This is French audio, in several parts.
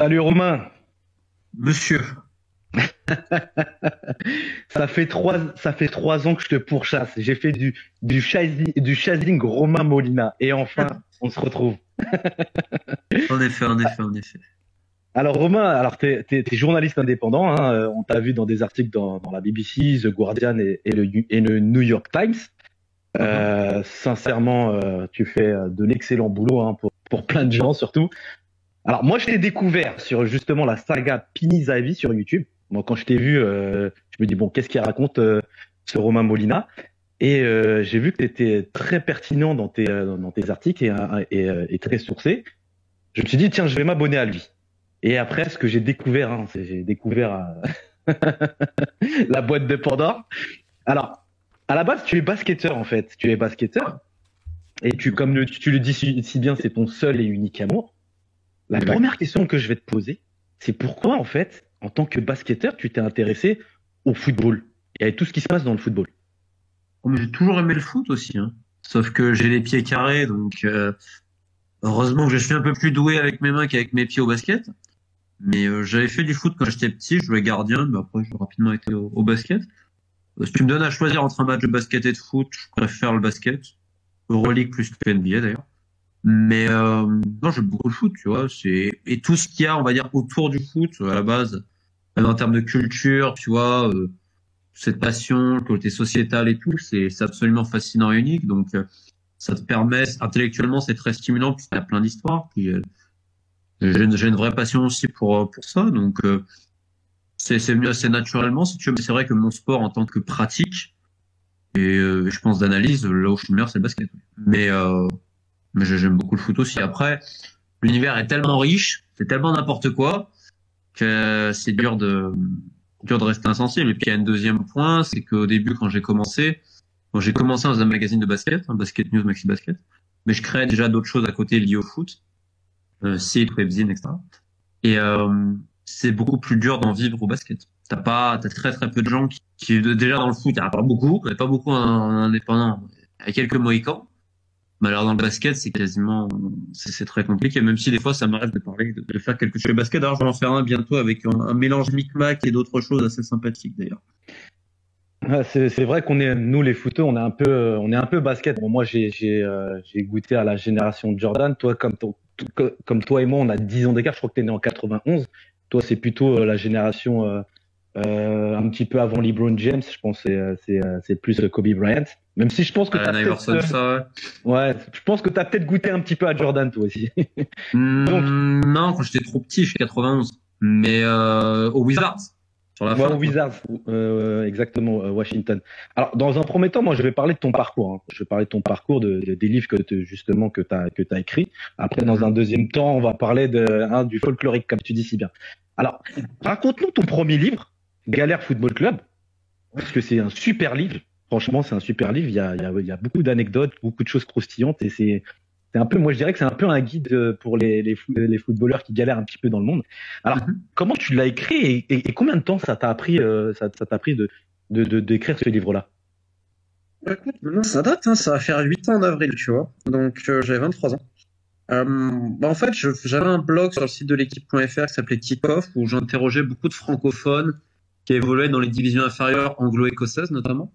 Salut Romain. Monsieur, Ça fait trois ans que je te pourchasse. J'ai fait du chasing Romain Molina. Et enfin, on se retrouve. en effet, en effet, en effet. Alors Romain, alors t'es journaliste indépendant, hein, on t'a vu dans des articles dans la BBC, The Guardian et le New York Times. Mhm. Sincèrement, tu fais de l'excellent boulot, hein, pour plein de gens surtout. Alors moi, je t'ai découvert sur justement la saga Pini Zahavi sur YouTube. Moi, quand je t'ai vu, je me dis bon, qu'est-ce qu'il raconte ce Romain Molina? Et j'ai vu que tu étais très pertinent dans tes articles et très sourcé. Je me suis dit tiens, je vais m'abonner à lui. Et après, ce que j'ai découvert, hein, j'ai découvert la boîte de Pandore. Alors, à la base, tu es basketteur en fait. Tu es basketteur et comme tu le dis si bien, c'est ton seul et unique amour. La Exact. première question que je vais te poser, c'est pourquoi, en fait, en tant que basketteur, tu t'es intéressé au football et à tout ce qui se passe dans le football. Oh, mais j'ai toujours aimé le foot aussi, hein. Sauf que j'ai les pieds carrés, donc heureusement que je suis un peu plus doué avec mes mains qu'avec mes pieds au basket. Mais j'avais fait du foot quand j'étais petit, je jouais gardien, mais après j'ai rapidement été au basket. Si tu me donnes à choisir entre un match de basket et de foot, je préfère le basket. Euroleague plus que NBA d'ailleurs. Mais non, j'aime beaucoup le foot, tu vois. Et tout ce qu'il y a, on va dire, autour du foot à la base, même en termes de culture, tu vois. Cette passion, le côté sociétal et tout, c'est absolument fascinant et unique. Donc, ça te permet, intellectuellement, c'est très stimulant, puis il y a plein d'histoires. Puis, j'ai une vraie passion aussi pour ça. Donc, c'est mieux assez naturellement, si tu veux. Mais c'est vrai que mon sport en tant que pratique, et je pense d'analyse, là où je suis le meilleur, c'est le basket. Mais j'aime beaucoup le foot aussi. Après, l'univers est tellement riche, c'est tellement n'importe quoi, que c'est dur de rester insensible. Et puis il y a un deuxième point, c'est qu'au début, quand j'ai commencé, bon, j'ai commencé dans un magazine de basket, un Basket News, Maxi Basket, mais je créais déjà d'autres choses à côté liées au foot, site, webzine, etc. Et c'est beaucoup plus dur d'en vivre au basket. T'as très très peu de gens déjà dans le foot, il n'y en a pas beaucoup, il n'y a pas beaucoup en indépendant, il y a quelques Mohicans. Mais alors dans le basket, c'est quasiment, c'est très compliqué, même si des fois ça m'arrive de parler, de faire quelque chose de basket. Alors je vais en faire un bientôt avec un mélange micmac et d'autres choses assez sympathiques d'ailleurs. C'est vrai qu'on est, nous les footeux, on est un peu basket. Bon, moi, j'ai goûté à la génération de Jordan. Toi, comme toi et moi, on a 10 ans d'écart. Je crois que tu es né en 91. Toi, c'est plutôt la génération un petit peu avant LeBron James. Je pense que c'est plus Kobe Bryant. Même si je pense que tu as Allen peut-être Iverson, ça, ouais, je pense que tu peut-être goûté un petit peu à Jordan, toi aussi. ouais. Donc, Non, quand j'étais trop petit, je suis 91. Mais au Wizards, sur la ouais, aux fin, quoi. Wizards, exactement, Washington. Alors, dans un premier temps, moi, je vais parler de ton parcours, hein. Je vais parler de ton parcours, des livres justement que t'as écrits. Après, dans un Mhm. deuxième temps, on va parler du folklorique, comme tu dis si bien. Alors, raconte-nous ton premier livre, Galère Football Club, parce que c'est un super livre. Franchement, c'est un super livre. Il y a beaucoup d'anecdotes, beaucoup de choses croustillantes, et c'est un peu, moi, je dirais que c'est un peu un guide pour les footballeurs qui galèrent un petit peu dans le monde. Alors, Mhm. comment tu l'as écrit et combien de temps ça t'a appris, ça t'a pris d'écrire ce livre-là? Écoute, maintenant ça date, hein, ça va faire 8 ans en avril, tu vois. Donc j'avais 23 ans. En fait, j'avais un blog sur le site de l'équipe.fr qui s'appelait Tip-Off où j'interrogeais beaucoup de francophones qui évoluaient dans les divisions inférieures anglo-écossaises notamment.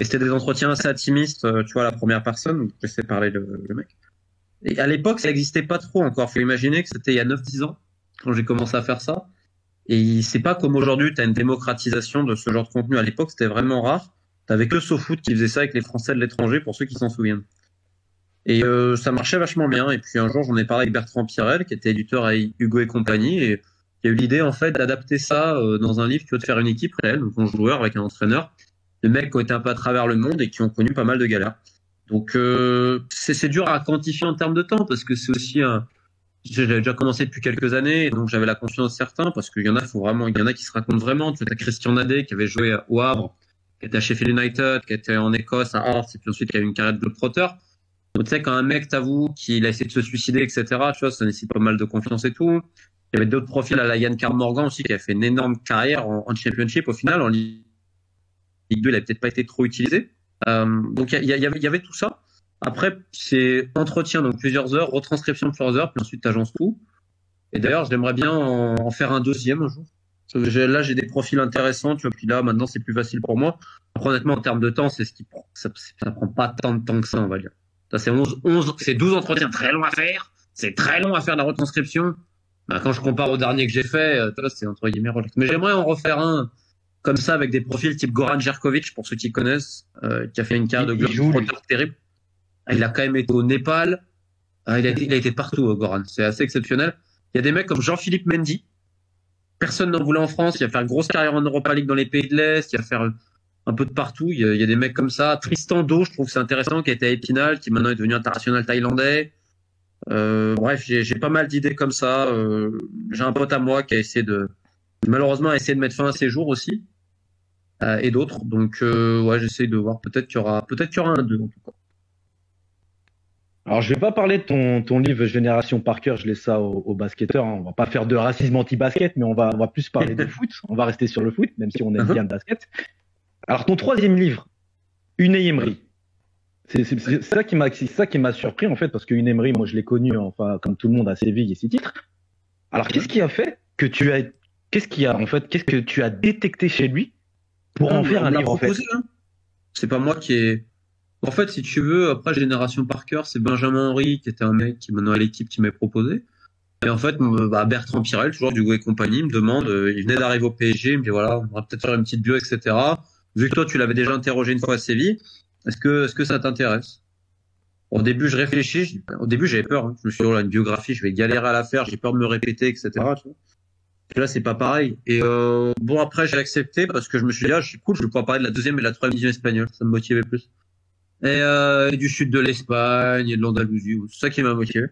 Et c'était des entretiens assez intimistes, tu vois, à la première personne, donc je laissais parler le mec. Et à l'époque, ça n'existait pas trop encore. Faut imaginer que c'était il y a 9-10 ans quand j'ai commencé à faire ça. Et c'est pas comme aujourd'hui, tu as une démocratisation de ce genre de contenu. À l'époque, c'était vraiment rare. T'avais que SoFoot qui faisait ça avec les Français de l'étranger, pour ceux qui s'en souviennent. Et ça marchait vachement bien. Et puis un jour, j'en ai parlé avec Bertrand Pirel, qui était éditeur à Hugo et compagnie, et il y a eu l'idée en fait d'adapter ça dans un livre qui veut de faire une équipe réelle, donc un joueur avec un entraîneur, des mecs qui ont été un peu à travers le monde et qui ont connu pas mal de galères. Donc c'est dur à quantifier en termes de temps parce que c'est aussi un. J'avais déjà commencé depuis quelques années, et donc j'avais la confiance de certains parce qu'il y en a, il y en a qui se racontent vraiment. Tu as Christian Nadet qui avait joué au Havre, qui était à Sheffield United, qui était en Écosse à Hearts, et puis ensuite qui a eu une carrière de globetrotter. Donc, tu sais, quand un mec t'avoue qu'il a essayé de se suicider, etc., tu vois, ça nécessite pas mal de confiance et tout. Il y avait d'autres profils à la Yann Morgan aussi, qui a fait une énorme carrière en championship au final. En Ligue 2, il a peut-être pas été trop utilisé. Donc, il y avait tout ça. Après, c'est entretien, donc plusieurs heures, retranscription plusieurs heures, puis ensuite, tu agences tout. Et d'ailleurs, j'aimerais bien en faire un deuxième un jour. Parce que là, j'ai des profils intéressants, tu vois. Puis là, maintenant, c'est plus facile pour moi. Après, honnêtement, en termes de temps, c'est ce qui prend. Ça prend pas tant de temps que ça, on va dire. Ça, c'est 11, c'est 12 entretiens très longs à faire. C'est très long à faire la retranscription. Bah, quand je compare au dernier que j'ai fait, tu vois, c'est entre guillemets relax. Mais j'aimerais en refaire un comme ça avec des profils type Goran Jerkovic, pour ceux qui connaissent, qui a fait une carrière de globe-trotter terrible. Il a quand même été au Népal. Il a été partout, Goran. C'est assez exceptionnel. Il y a des mecs comme Jean-Philippe Mendy. Personne n'en voulait en France. Il va faire une grosse carrière en Europa League dans les pays de l'Est. Il va faire un peu de partout. Il y a des mecs comme ça. Tristan Do, je trouve que c'est intéressant, qui a été à Épinal, qui maintenant est devenu international thaïlandais. Bref, j'ai pas mal d'idées comme ça. J'ai un pote à moi qui a essayé malheureusement, a essayé de mettre fin à ses jours aussi. Et d'autres. Donc, ouais, j'essaie de voir. Peut-être qu'il y aura un 2, en tout cas. Alors, je vais pas parler de ton livre Génération Parker, je laisse ça aux basketteurs. Hein. On va pas faire de racisme anti-basket, mais on va plus parler de foot. On va rester sur le foot, même si on aime bien le basket. Alors, ton troisième livre, Unai Emery. C'est ça qui m'a surpris, en fait, parce que Unai Emery, moi, je l'ai connu, enfin, comme tout le monde à Séville et ses titres. Alors, qu'est-ce qui a fait que qu'est-ce que tu as détecté chez lui pour en faire un livre, en fait? Hein. C'est pas moi qui ai. En fait, si tu veux, après Génération Parker, c'est Benjamin Henry, qui était un mec qui maintenant à l'équipe, qui m'a proposé. Et en fait, Bertrand Pirel, toujours du Go et compagnie, me demande, il venait d'arriver au PSG, il me dit voilà, on va peut-être faire une petite bio, etc. Vu que toi, tu l'avais déjà interrogé une fois à Séville, est-ce que ça t'intéresse? Au début, je réfléchis. Au début, j'avais peur. Hein. Je me suis dit, oh là, une biographie, je vais galérer à la faire, j'ai peur de me répéter, etc. Tu vois. Et là, c'est pas pareil. Et bon, après, j'ai accepté parce que je me suis dit, je suis cool, je vais pouvoir parler de la deuxième et de la troisième division espagnole. Ça me motivait plus. Et du sud de l'Espagne et de l'Andalousie. C'est ça qui m'a motivé.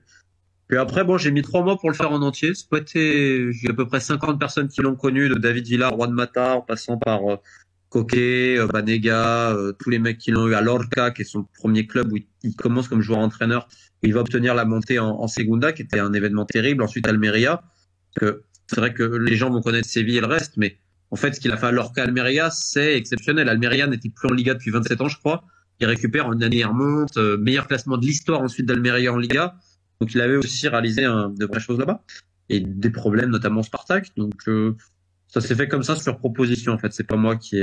Puis après, bon, j'ai mis 3 mois pour le faire en entier. J'ai à peu près 50 personnes qui l'ont connu, de David Villa, Juan Mata, en passant par Coquet, Banega, tous les mecs qui l'ont eu à Lorca, qui est son premier club où il commence comme joueur-entraîneur. Il va obtenir la montée en Segunda, qui était un événement terrible. Ensuite, Almeria. C'est vrai que les gens vont connaître Séville et le reste, mais en fait, ce qu'il a fait à Lorca, Almeria, c'est exceptionnel. Almeria n'était plus en Liga depuis 27 ans, je crois. Il récupère une année, il remonte, meilleur classement de l'histoire ensuite d'Almeria en Liga. Donc il avait aussi réalisé de vraies choses là-bas. Et des problèmes, notamment Spartak. Donc ça s'est fait comme ça sur proposition, en fait. C'est pas moi qui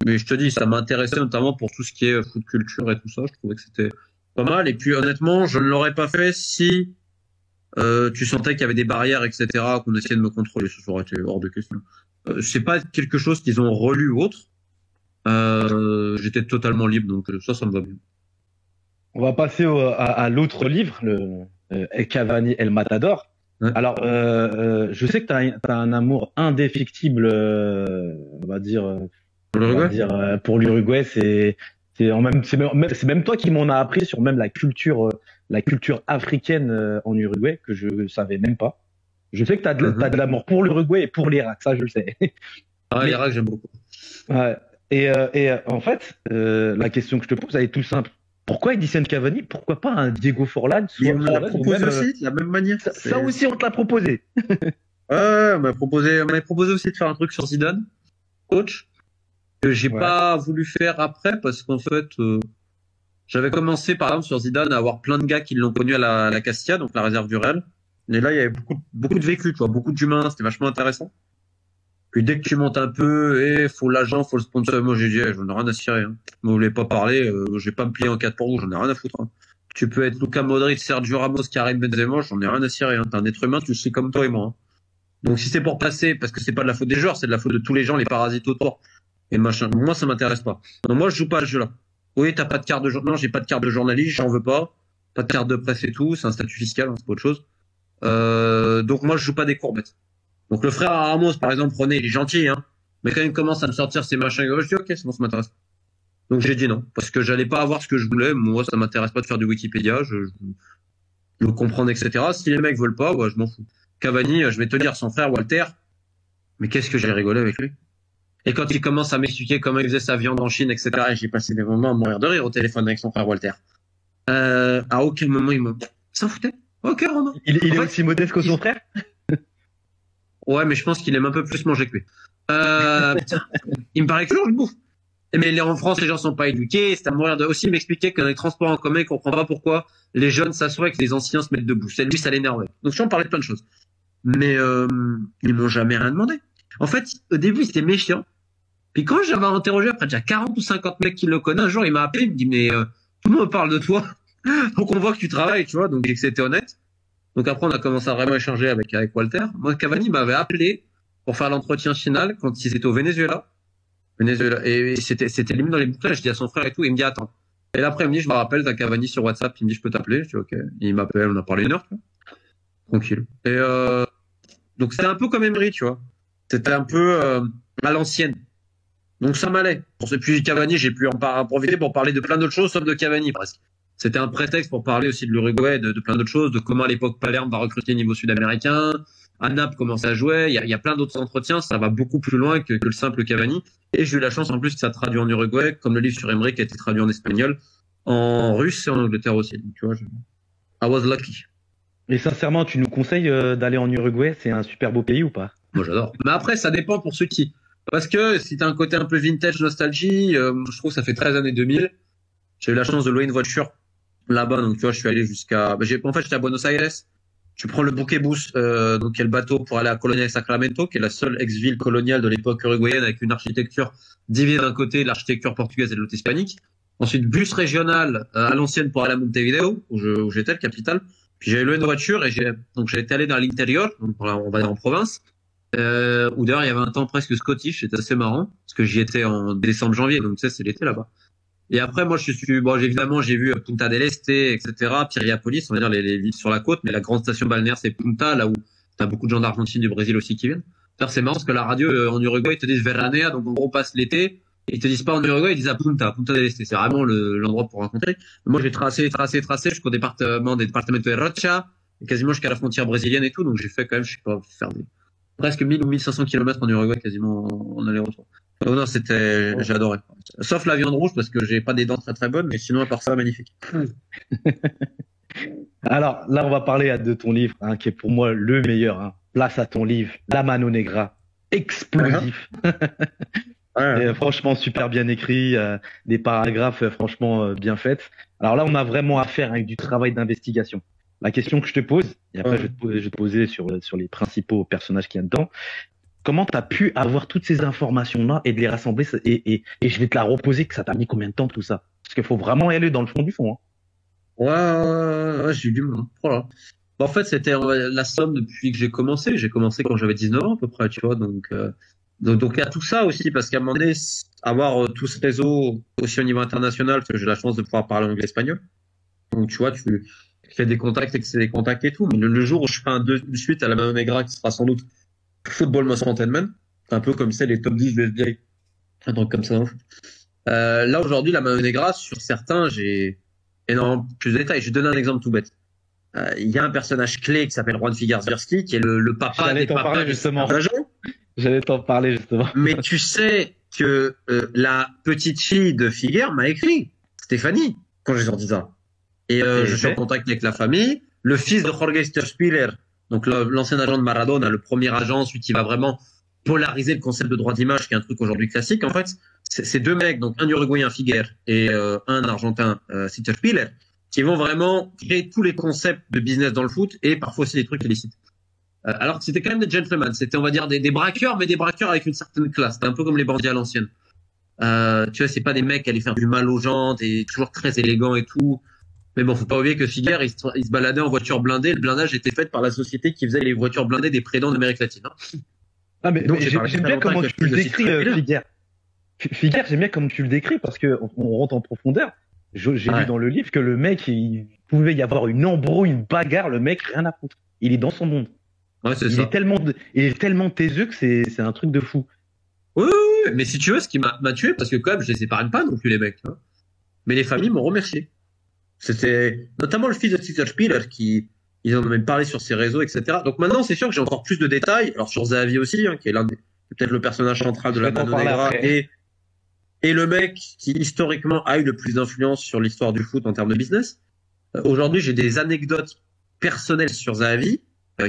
mais je te dis, ça m'a intéressé notamment pour tout ce qui est foot culture et tout ça. Je trouvais que c'était pas mal. Et puis honnêtement, je ne l'aurais pas fait si tu sentais qu'il y avait des barrières, etc., qu'on essayait de me contrôler. Ça aurait été hors de question. C'est pas quelque chose qu'ils ont relu ou autre. J'étais totalement libre, donc ça me va bien. On va passer à l'autre livre, El Cavani, El Matador. Ouais. Alors, je sais que t'as un amour indéfectible, on va dire, pour l'Uruguay. C'est même toi qui m'en as appris sur même la culture africaine en Uruguay que je savais même pas. Je sais que t'as de l'amour pour l'Uruguay et pour l'Irak, ça je le sais. L'Irak j'aime beaucoup. Ouais. Et en fait, la question que je te pose, elle est tout simple. Pourquoi Edison Cavani? Pourquoi pas un Diego Forlán? On me l'a proposé aussi, de la même manière. Ça aussi, on te l'a proposé. On m'avait proposé aussi de faire un truc sur Zidane, coach, que j'ai pas voulu faire après parce qu'en fait, j'avais commencé par exemple sur Zidane à avoir plein de gars qui l'ont connu à la Castilla, donc la réserve du Real. Et là, il y avait beaucoup de vécu, tu vois, beaucoup d'humains, c'était vachement intéressant. Puis dès que tu montes un peu, faut l'agent, faut le sponsor. Moi, j'ai dit, j'en ai rien à cirer. Hein. Vous voulez pas parler, je vais pas me plier en 4 pour vous, j'en ai rien à foutre. Hein. Tu peux être Luka Modric, Sergio Ramos, Karim Benzema, j'en ai rien à cirer. Hein. T'es un être humain, tu le sais comme toi et moi. Hein. Donc si c'est pour passer, parce que c'est pas de la faute des joueurs, c'est de la faute de tous les gens, les parasites autour. Et machin. Moi, ça m'intéresse pas. Donc moi, je joue pas à ce jeu-là. Oui, t'as pas de carte de journaliste. Non, j'ai pas de carte de journaliste, j'en veux pas. Pas de carte de presse et tout, c'est un statut fiscal, hein, c'est pas autre chose. Donc moi, je joue pas des courbettes. Donc le frère Ramos, par exemple, René, il est gentil, hein. Mais quand il commence à me sortir ces machins, je dis ok, c'est bon, ça m'intéresse. Donc j'ai dit non, parce que j'allais pas avoir ce que je voulais. Moi, ça m'intéresse pas de faire du Wikipédia, je veux comprendre, etc. Si les mecs veulent pas, je m'en fous. Cavani, je vais te dire, son frère Walter, mais qu'est-ce que j'ai rigolé avec lui. Et quand il commence à m'expliquer comment il faisait sa viande en Chine, etc., et j'ai passé des moments à mourir de rire au téléphone avec son frère Walter. À aucun moment il s'en foutait. Ok, Romain. Il est aussi modeste que son frère? Ouais, mais je pense qu'il aime un peu plus manger que lui. Il me paraît toujours une bouffe. Mais en France, les gens sont pas éduqués. C'est à mourir de. Aussi, il m'expliquait que dans les transports en commun, il comprend pas pourquoi les jeunes s'assoient et que les anciens se mettent debout. Lui, ça l'énervait. Donc, je en parlais de plein de choses. mais ils m'ont jamais rien demandé. En fait, au début, c'était méchant. Puis quand j'avais interrogé, après déjà 40 ou 50 mecs qui le connaissent, un jour, il m'a appelé, il me dit, mais tout le monde parle de toi. Donc on voit que tu travailles, tu vois, donc et que c'était honnête. Donc après, on a commencé à vraiment échanger avec Walter. Moi, Cavani m'avait appelé pour faire l'entretien final quand ils étaient au Venezuela. Et c'était limite dans les bouclages. Je dis à son frère et tout, il me dit, attends. Et là, après, il me dit, je me rappelle, t'as Cavani sur WhatsApp, il me dit, je peux t'appeler. Je dis, ok. Il m'appelle, on a parlé 1 heure, tu vois. Tranquille. Et donc c'était un peu comme Emery, tu vois. C'était un peu à l'ancienne. Donc ça m'allait. Et puis Cavani, j'ai pu en profiter pour parler de plein d'autres choses, sauf de Cavani presque. C'était un prétexte pour parler aussi de l'Uruguay, de plein d'autres choses, de comment à l'époque Palerme va recruter au niveau sud-américain, à Naples comment ça jouait. Il y a plein d'autres entretiens, ça va beaucoup plus loin que le simple Cavani. Et j'ai eu la chance en plus que ça traduit en Uruguay, comme le livre sur Emery qui a été traduit en espagnol, en russe et en Angleterre aussi. Donc, tu vois, I was lucky. Et sincèrement, tu nous conseilles d'aller en Uruguay? C'est un super beau pays ou pas? Moi, j'adore. Mais après, ça dépend pour ceux qui. Parce que si t'as un côté un peu vintage, nostalgie, je trouve que ça fait 13 années 2000. J'ai eu la chance de louer une voiture là-bas, donc tu vois, je suis allé jusqu'à. En fait, j'étais à Buenos Aires. Tu prends le Buquebus, donc qui est le bateau pour aller à Colonia de Sacramento, qui est la seule ex-ville coloniale de l'époque uruguayenne avec une architecture divisée d'un côté, l'architecture portugaise et de l'autre hispanique. Ensuite, bus régional à l'ancienne pour aller à Montevideo, où j'étais, le capital. Puis j'avais loué une voiture et j'ai été allé dans l'intérieur, donc on va dire en province, où d'ailleurs il y avait un temps presque scottish, c'était assez marrant, parce que j'y étais en décembre-janvier, donc tu sais, c'est l'été là-bas. Et après, moi, évidemment, j'ai vu Punta del Este, etc., Piriápolis, on va dire les villes sur la côte, mais la grande station balnéaire, c'est Punta, là où t'as beaucoup de gens d'Argentine, du Brésil aussi qui viennent. D'ailleurs, c'est marrant parce que la radio, en Uruguay, ils te disent Veranea, donc en gros, passe l'été, et ils te disent pas en Uruguay, ils disent à Punta del Este. C'est vraiment l'endroit pour rencontrer. Moi, j'ai tracé jusqu'au département de Rocha, et quasiment jusqu'à la frontière brésilienne et tout, donc j'ai fait quand même, je sais pas, faire presque 1000 ou 1500 kilomètres en Uruguay, quasiment en aller-retour. Oh non, j'ai adoré. Sauf la viande rouge parce que j'ai pas des dents très très bonnes, mais sinon à part ça, magnifique. Alors là, on va parler de ton livre, hein, qui est pour moi le meilleur. Hein. Place à ton livre, La Mano Negra, explosif. Et, franchement, super bien écrit, des paragraphes franchement bien faits. Alors là, on a vraiment affaire avec du travail d'investigation. La question que je te pose, et après je vais te poser sur les principaux personnages qu'il y a dedans. Comment tu as pu avoir toutes ces informations-là et de les rassembler et je vais te la reposer, que ça t'a mis combien de temps tout ça? Parce qu'il faut vraiment y aller dans le fond du fond. Hein. Ouais, j'ai eu du mal. Voilà. En fait, c'était la somme depuis que j'ai commencé. J'ai commencé quand j'avais 19 ans à peu près, tu vois. Donc il y a tout ça aussi, parce qu'à un moment donné, avoir tout ce réseau aussi au niveau international, parce que j'ai la chance de pouvoir parler anglais-espagnol. Donc tu vois, tu fais des contacts et que c'est des contacts et tout. Mais le jour où je fais une suite à la Mano Negra, qui sera sans doute Football Most Wanted Man, un peu comme c'est les top 10 de NBA, un truc comme ça. Là aujourd'hui, la Mano Negra, sur certains, j'ai énormément plus de détails. Je vais donner un exemple tout bête. Il y a un personnage clé qui s'appelle Juan Figuersberski, qui est le papa des papas justement. J'allais t'en parler justement. Mais tu sais que la petite fille de Figuer m'a écrit, Stéphanie, quand j'ai sorti ça. Et je suis en contact avec la famille. Le fils de Jorge Sterspiller, donc l'ancien agent de Maradona, le premier agent, celui qui va vraiment polariser le concept de droit d'image, qui est un truc aujourd'hui classique. En fait, c'est 2 mecs, donc un Uruguayen, Figuer, et un Argentin, Sterspiller, qui vont vraiment créer tous les concepts de business dans le foot et parfois aussi des trucs illicites. Alors que c'était quand même des gentlemen, c'était on va dire des braqueurs, mais des braqueurs avec une certaine classe. C'était un peu comme les bandits à l'ancienne. Tu vois, c'est pas des mecs qui allaient faire du mal aux gens, et toujours très élégants et tout. Mais bon, faut pas oublier que Figuer, il se baladait en voiture blindée. Le blindage était fait par la société qui faisait les voitures blindées des prédents d'Amérique latine. Hein. Ah mais j'aime bien comment tu le décris, Figuer. Figuer, j'aime bien comment tu le décris parce que on rentre en profondeur. J'ai lu dans le livre que le mec, il pouvait y avoir une embrouille, une bagarre, le mec, rien à foutre. Il est dans son monde. Ouais, c'est ça. Il est tellement taiseux que c'est un truc de fou. Oui, mais si tu veux, ce qui m'a tué, parce que quand même, je les épargne pas non plus, les mecs. Hein. Mais les familles m'ont remercié. C'était notamment le fils de Caesar Spiller qui, ils en ont même parlé sur ses réseaux, etc. Donc maintenant, c'est sûr que j'ai encore plus de détails. Alors sur Zahavi aussi, hein, qui est peut-être le personnage central de la Mano Negra, et le mec qui historiquement a eu le plus d'influence sur l'histoire du foot en termes de business. Aujourd'hui, j'ai des anecdotes personnelles sur Zahavi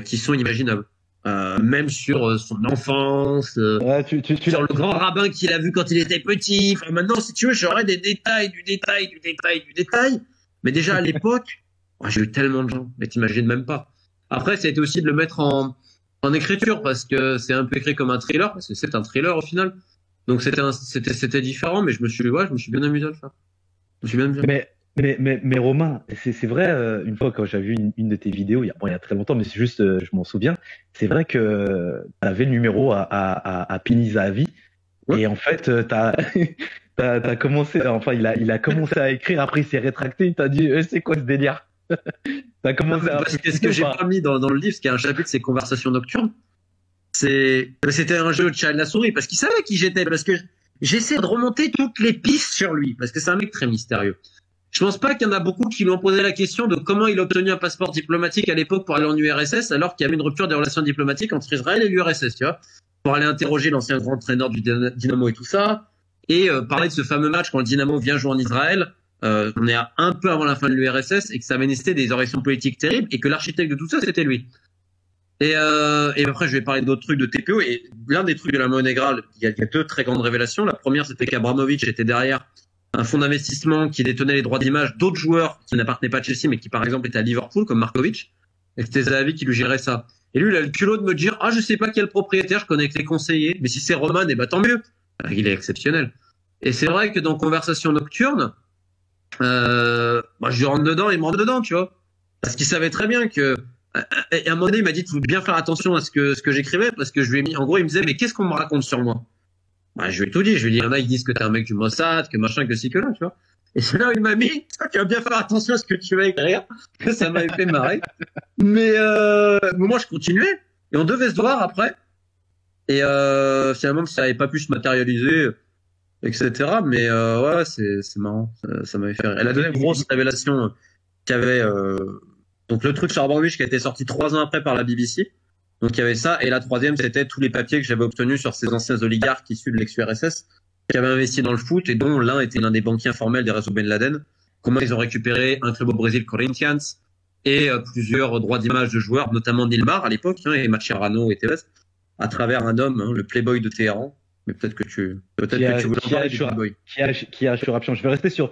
qui sont inimaginables. Même sur son enfance, sur le grand rabbin qu'il a vu quand il était petit. Enfin, maintenant, si tu veux, j'aurais des détails, du détail. Mais déjà à l'époque, j'ai eu tellement de gens, mais t'imagines même pas. Après, ça a été aussi de le mettre en écriture, parce que c'est un peu écrit comme un thriller, parce que c'est un thriller au final. Donc c'était différent, mais je me suis bien amusé à le faire. Je me suis bien amusé. Mais Romain, c'est vrai, une fois quand j'avais vu une de tes vidéos, il y a très longtemps, mais c'est juste, je m'en souviens, c'est vrai que tu avais le numéro à Pini Zahavi, Ouais. et en fait, t'as commencé, enfin, il a commencé à écrire, après il s'est rétracté, il t'a dit, c'est quoi ce délire? T'as commencé à... Parce que ce que j'ai pas mis dans le livre, ce qui est un chapitre, c'est Conversations nocturnes. C'était un jeu de chat et de la souris, parce qu'il savait qui j'étais, parce que j'essaie de remonter toutes les pistes sur lui, parce que c'est un mec très mystérieux. Je pense pas qu'il y en a beaucoup qui lui ont posé la question de comment il a obtenu un passeport diplomatique à l'époque pour aller en URSS, alors qu'il y avait une rupture des relations diplomatiques entre Israël et l'URSS, tu vois, pour aller interroger l'ancien grand entraîneur du Dynamo et tout ça, et parler de ce fameux match quand le Dynamo vient jouer en Israël. On est un peu avant la fin de l'URSS et que ça avait nécessité des orientations politiques terribles et que l'architecte de tout ça, c'était lui. Et après, je vais parler d'autres trucs de TPO. Et l'un des trucs de la monnaie Graal, il y a deux très grandes révélations. La première, c'était qu'Abramovich était derrière un fonds d'investissement qui détenait les droits d'image d'autres joueurs qui n'appartenaient pas à Chelsea, mais qui, par exemple, étaient à Liverpool, comme Markovic. Et c'était Zahavi qui lui gérait ça. Et lui, il a le culot de me dire, je sais pas quel propriétaire, je connais que les conseillers. Mais si c'est Roman, tant mieux. Il est exceptionnel. Et c'est vrai que dans Conversation nocturne, je rentre dedans, il me rentre dedans, tu vois. Parce qu'il savait très bien que, et à un moment donné, il m'a dit, il faut bien faire attention à ce que j'écrivais, parce que je lui ai mis, en gros, il me disait, mais qu'est-ce qu'on me raconte sur moi? Je lui ai tout dit, je lui ai dit, il y en a, ils disent que t'es un mec du Mossad, que machin, que ci, que là, tu vois. Et c'est là où il m'a mis, tu vas bien faire attention à ce que tu vas écrire, que ça m'avait fait marrer. Mais moi, je continuais, et on devait se voir après. Et finalement, ça n'avait pas pu se matérialiser, etc. Mais ouais, c'est marrant, ça m'avait fait rire. Et la deuxième grosse révélation qu'il y avait, donc le truc sur Abramovich qui a été sorti 3 ans après par la BBC. Donc il y avait ça, et la troisième, c'était tous les papiers que j'avais obtenus sur ces anciens oligarques issus de l'ex-URSS qui avaient investi dans le foot, et dont l'un était l'un des banquiers informels des réseaux Ben Laden. Comment ils ont récupéré un club au Brésil, Corinthians, et plusieurs droits d'image de joueurs, notamment Nilmar à l'époque, et Mascherano et Tevez, à travers un homme, le Playboy de Téhéran. Mais peut-être que tu voulais en parler du Playboy. Qui a sur Je vais rester sur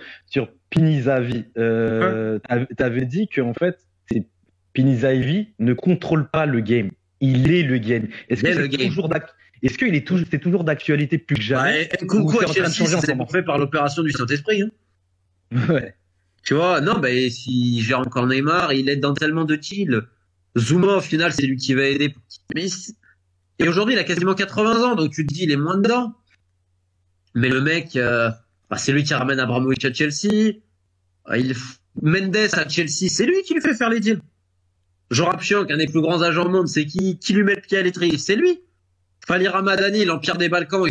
Pini Zahavi. T'avais dit que en fait, Pini Zahavi ne contrôle pas le game. Il est le game. Est-ce qu'il est toujours d'actualité plus que jamais? Coucou à Chelsea, c'est fait par l'opération du Saint-Esprit. Ouais. Tu vois, non, s'il gère encore Neymar, il aide dans tellement de deals. Zuma, au final, c'est lui qui va aider. Et aujourd'hui, il a quasiment 80 ans, donc tu te dis, il est moins dedans. Mais le mec, c'est lui qui ramène Abramovich à Chelsea. Mendes à Chelsea, c'est lui qui lui fait faire les deals. Jean Rapchion, un des plus grands agents au monde, c'est qui lui met le pied à l'étrier? C'est lui. Fali Ramadani, l'Empire des Balkans,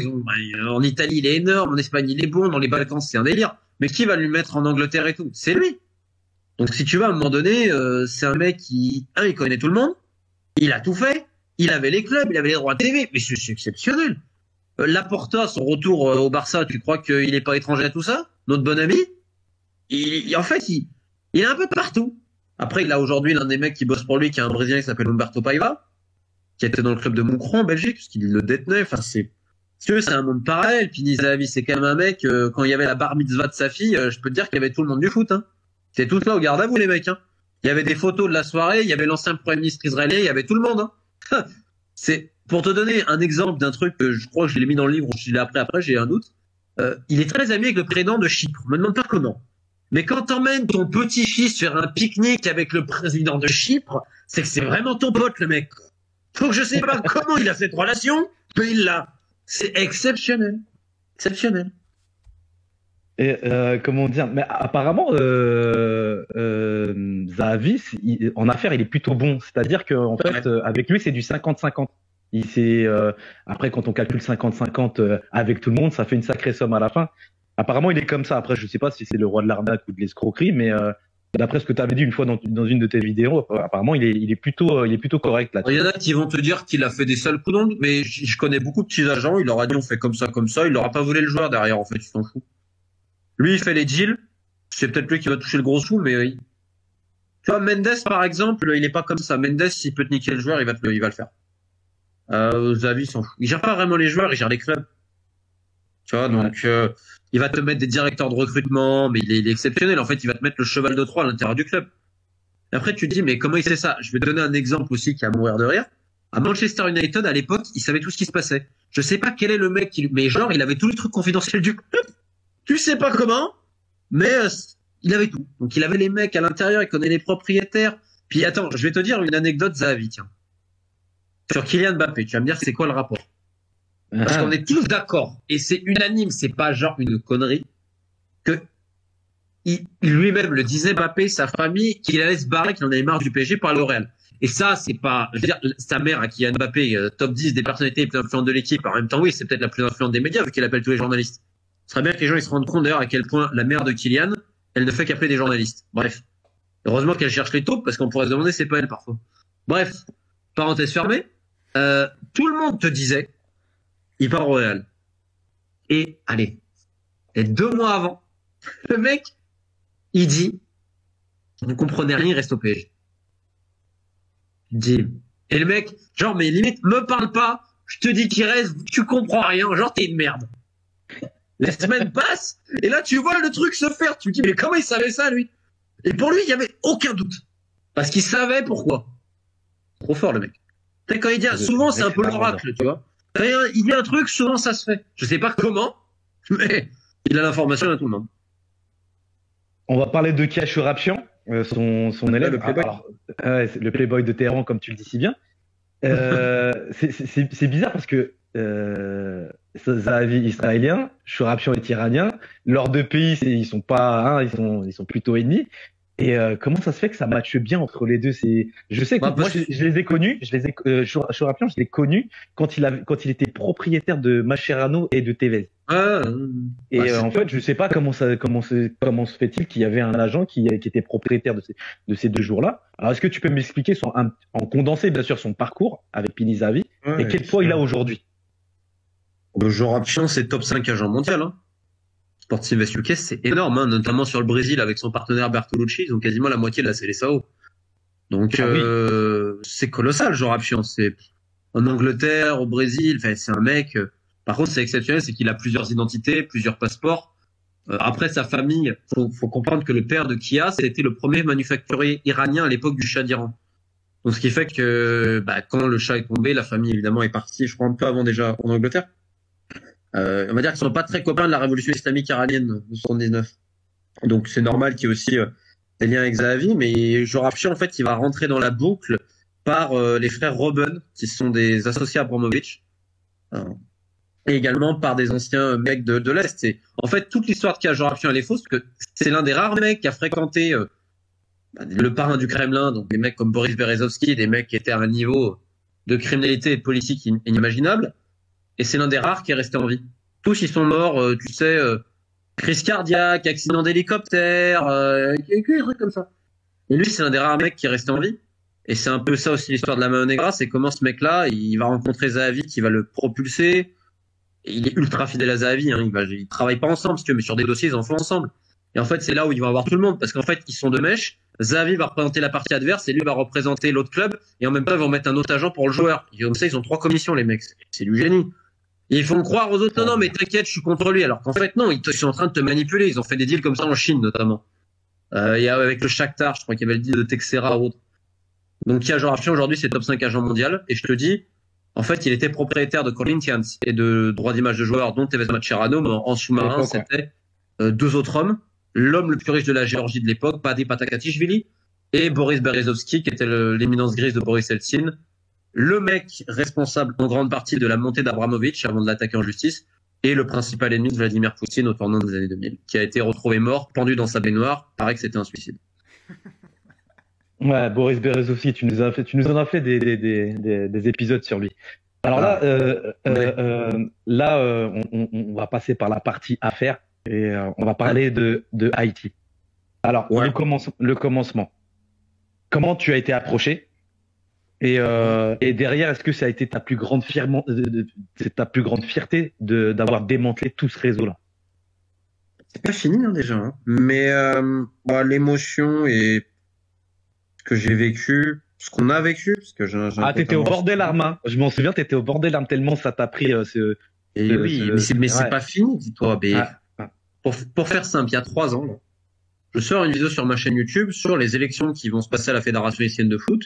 en Italie, il est énorme, en Espagne, il est bon, dans les Balkans, c'est un délire. Mais qui va lui mettre en Angleterre et tout? C'est lui. Donc si tu vas, à un moment donné, c'est un mec il connaît tout le monde, il a tout fait, il avait les clubs, il avait les droits TV, mais c'est exceptionnel. Laporta, son retour au Barça, tu crois qu'il n'est pas étranger à tout ça? Notre bon ami? En fait, il est un peu partout. Après, il a aujourd'hui l'un des mecs qui bosse pour lui, qui est un Brésilien qui s'appelle Humberto Paiva, qui était dans le club de Moucron en Belgique, parce qu'il le détenait. Enfin, c'est un monde pareil. Pini Zahavi, c'est quand même un mec, quand il y avait la bar mitzvah de sa fille, je peux te dire qu'il y avait tout le monde du foot, C'était tout là au garde à vous, les mecs, Il y avait des photos de la soirée, il y avait l'ancien premier ministre israélien, il y avait tout le monde, C'est, pour te donner un exemple d'un truc que je crois que je l'ai mis dans le livre ou je l'ai appris après, j'ai un doute. Il est très ami avec le président de Chypre. Je me demande pas comment. Mais quand t'emmènes ton petit-fils faire un pique-nique avec le président de Chypre, c'est que c'est vraiment ton pote, le mec. Faut que je sais pas comment il a cette relation, mais il l'a. C'est exceptionnel. Exceptionnel. Et comment dire? Mais apparemment, Zahavi, en affaires, il est plutôt bon. C'est-à-dire qu'en fait, avec lui, c'est du 50-50. Après, quand on calcule 50-50 avec tout le monde, ça fait une sacrée somme à la fin. Apparemment, il est comme ça. Après, je sais pas si c'est le roi de l'arnaque ou de l'escroquerie, mais d'après ce que tu avais dit une fois dans une de tes vidéos, apparemment, il est plutôt correct là-dessus. Il y en a qui vont te dire qu'il a fait des sales coups d'ongle, mais je connais beaucoup de petits agents. Il leur a dit on fait comme ça. Il leur a pas volé le joueur derrière. En fait, il s'en fout. Lui, il fait les deals. C'est peut-être lui qui va toucher le gros sou, mais oui. Tu vois, Mendes, par exemple, il est pas comme ça. Mendes, s'il peut te niquer le joueur, il va le faire. Zahavi s'en fout. Il gère pas vraiment les joueurs, il gère les clubs. Tu vois, donc il va te mettre des directeurs de recrutement, mais il est exceptionnel. En fait, il va te mettre le cheval de Troie à l'intérieur du club. Et après, tu te dis, mais comment il sait ça? Je vais te donner un exemple aussi qui a à mourir de rire. À Manchester United, à l'époque, il savait tout ce qui se passait. Je sais pas quel est le mec mais genre, il avait tous les trucs confidentiels du club. Tu sais pas comment, mais il avait tout. Donc il avait les mecs à l'intérieur, il connaît les propriétaires. Puis attends, je vais te dire une anecdote Zahavi, tiens. Sur Kylian Mbappé, tu vas me dire c'est quoi le rapport? Parce qu'on est tous d'accord, et c'est unanime, c'est pas genre une connerie, que lui-même le disait, Mbappé, sa famille, qu'il allait se barrer, qu'il en avait marre du PSG pour aller au Real. Et ça, c'est pas, je veux dire, sa mère, à Kylian Mbappé, top 10 des personnalités les plus influentes de l'équipe, en même temps, oui, c'est peut-être la plus influente des médias, vu qu'elle appelle tous les journalistes. Ce serait bien que les gens ils se rendent compte d'ailleurs à quel point la mère de Kylian, elle ne fait qu'appeler des journalistes. Bref. Heureusement qu'elle cherche les taupes, parce qu'on pourrait se demander c'est pas elle parfois. Bref. Parenthèse fermée. Tout le monde te disait, il part au Real. Et, allez. Et 2 mois avant, le mec, il dit, il ne comprenait rien, il reste au PSG. Il dit, et le mec, genre, mais limite, me parle pas, je te dis qu'il reste, tu comprends rien, genre, t'es une merde. La semaine passe, et là, tu vois le truc se faire, tu te dis, mais comment il savait ça, lui? Et pour lui, il y avait aucun doute. Parce qu'il savait pourquoi. Trop fort, le mec. Tu sais, quand il dit, souvent, c'est un peu l'oracle, tu vois. Quand il dit un truc, souvent, ça se fait. Je sais pas comment, mais il a l'information à tout le monde. On va parler de Kia Churapian, son élève. Le playboy. Le playboy de Téhéran, comme tu le dis si bien. C'est bizarre parce que Zahavi israélien, Churapian est iranien. Leurs 2 pays, ils sont pas, ils sont plutôt ennemis. Et comment ça se fait que ça matche bien entre les deux? Je sais que moi je les ai connus, Churapian, je l'ai connu quand il était propriétaire de Mascherano et de Tevez. En fait, je sais pas comment se fait-il qu'il y avait un agent qui était propriétaire de ces 2 jours-là. Alors, est-ce que tu peux m'expliquer en condensé, bien sûr, son parcours avec Pini Zahavi et quel poids il a aujourd'hui? Le Churapian, c'est top 5 agent mondial, hein. Sporting Invest UK, c'est énorme, hein, notamment sur le Brésil avec son partenaire Bertolucci, ils ont quasiment la moitié de la Seleção. Donc c'est colossal, Churapian. C'est en Angleterre, au Brésil, enfin c'est un mec. Par contre, c'est exceptionnel, c'est qu'il a plusieurs identités, plusieurs passeports. Après sa famille, faut comprendre que le père de Kia, c'était le premier manufacturier iranien à l'époque du Shah d'Iran. Donc ce qui fait que quand le Shah est tombé, la famille évidemment est partie, je crois un peu avant déjà en Angleterre. On va dire qu'ils sont pas très copains de la révolution islamique iranienne de 79. Donc c'est normal qu'il y ait aussi des liens avec Zahavi, mais Churapian en fait il va rentrer dans la boucle par les frères Robben, qui sont des associés à Abramovich, et également par des anciens mecs de l'Est. Et en fait toute l'histoire de Kia Churapian elle est fausse, parce que c'est l'un des rares mecs qui a fréquenté le parrain du Kremlin, donc des mecs comme Boris Berezovsky, des mecs qui étaient à un niveau de criminalité et de politique inimaginable. Et c'est l'un des rares qui est resté en vie. Tous, ils sont morts, tu sais, crise cardiaque, accident d'hélicoptère, des trucs comme ça. Et lui, c'est l'un des rares mecs qui est resté en vie. Et c'est un peu ça aussi l'histoire de la Mano Negra, c'est comment ce mec-là, il va rencontrer Zahavi qui va le propulser. Et il est ultra fidèle à Zahavi, hein. Ils travaillent pas ensemble, si tu veux, mais sur des dossiers, ils en font ensemble. Et en fait, c'est là où ils vont avoir tout le monde, parce qu'en fait, ils sont 2 mèches. Zahavi va représenter la partie adverse et lui va représenter l'autre club. Et en même temps, ils vont mettre un autre agent pour le joueur. Et comme ça, ils ont 3 commissions, les mecs. C'est du génie. Et ils font croire aux autres, non, mais t'inquiète, je suis contre lui. Alors qu'en fait, non, ils sont en train de te manipuler. Ils ont fait des deals comme ça en Chine, notamment. Et avec le Shakhtar, je crois qu'il y avait le deal de Texera ou autre. Donc, Kia Churapian, aujourd'hui, c'est top 5 agent mondial. Et je te dis, en fait, il était propriétaire de Corinthians et de droits d'image de joueurs, dont Tevez Mascherano, mais en sous-marin, c'était 2 autres hommes. L'homme le plus riche de la Géorgie de l'époque, Padi Patakatishvili, et Boris Berezovsky, qui était l'éminence grise de Boris Eltsine. Le mec responsable en grande partie de la montée d'Abramovich avant de l'attaquer en justice, et le principal ennemi de Vladimir Poutine au tournant des années 2000, qui a été retrouvé mort, pendu dans sa baignoire. Paraît que c'était un suicide. Ouais, Boris Berezovsky, tu nous en as fait des épisodes sur lui. Alors on va passer par la partie affaires et on va parler de Haïti. Alors, le commencement. Comment tu as été approché? Et derrière, est-ce que ça a été ta plus grande fierté d'avoir démantelé tout ce réseau-là? C'est pas fini, hein, déjà, hein. Mais l'émotion et ce que j'ai vécu, ce qu'on a vécu, parce que t'étais au bord des larmes, hein. Je m'en souviens, t'étais au bord des larmes tellement ça t'a pris mais c'est pas fini, dis-toi. Mais pour faire simple, il y a 3 ans, je sors une vidéo sur ma chaîne YouTube sur les élections qui vont se passer à la Fédération haïtienne de foot.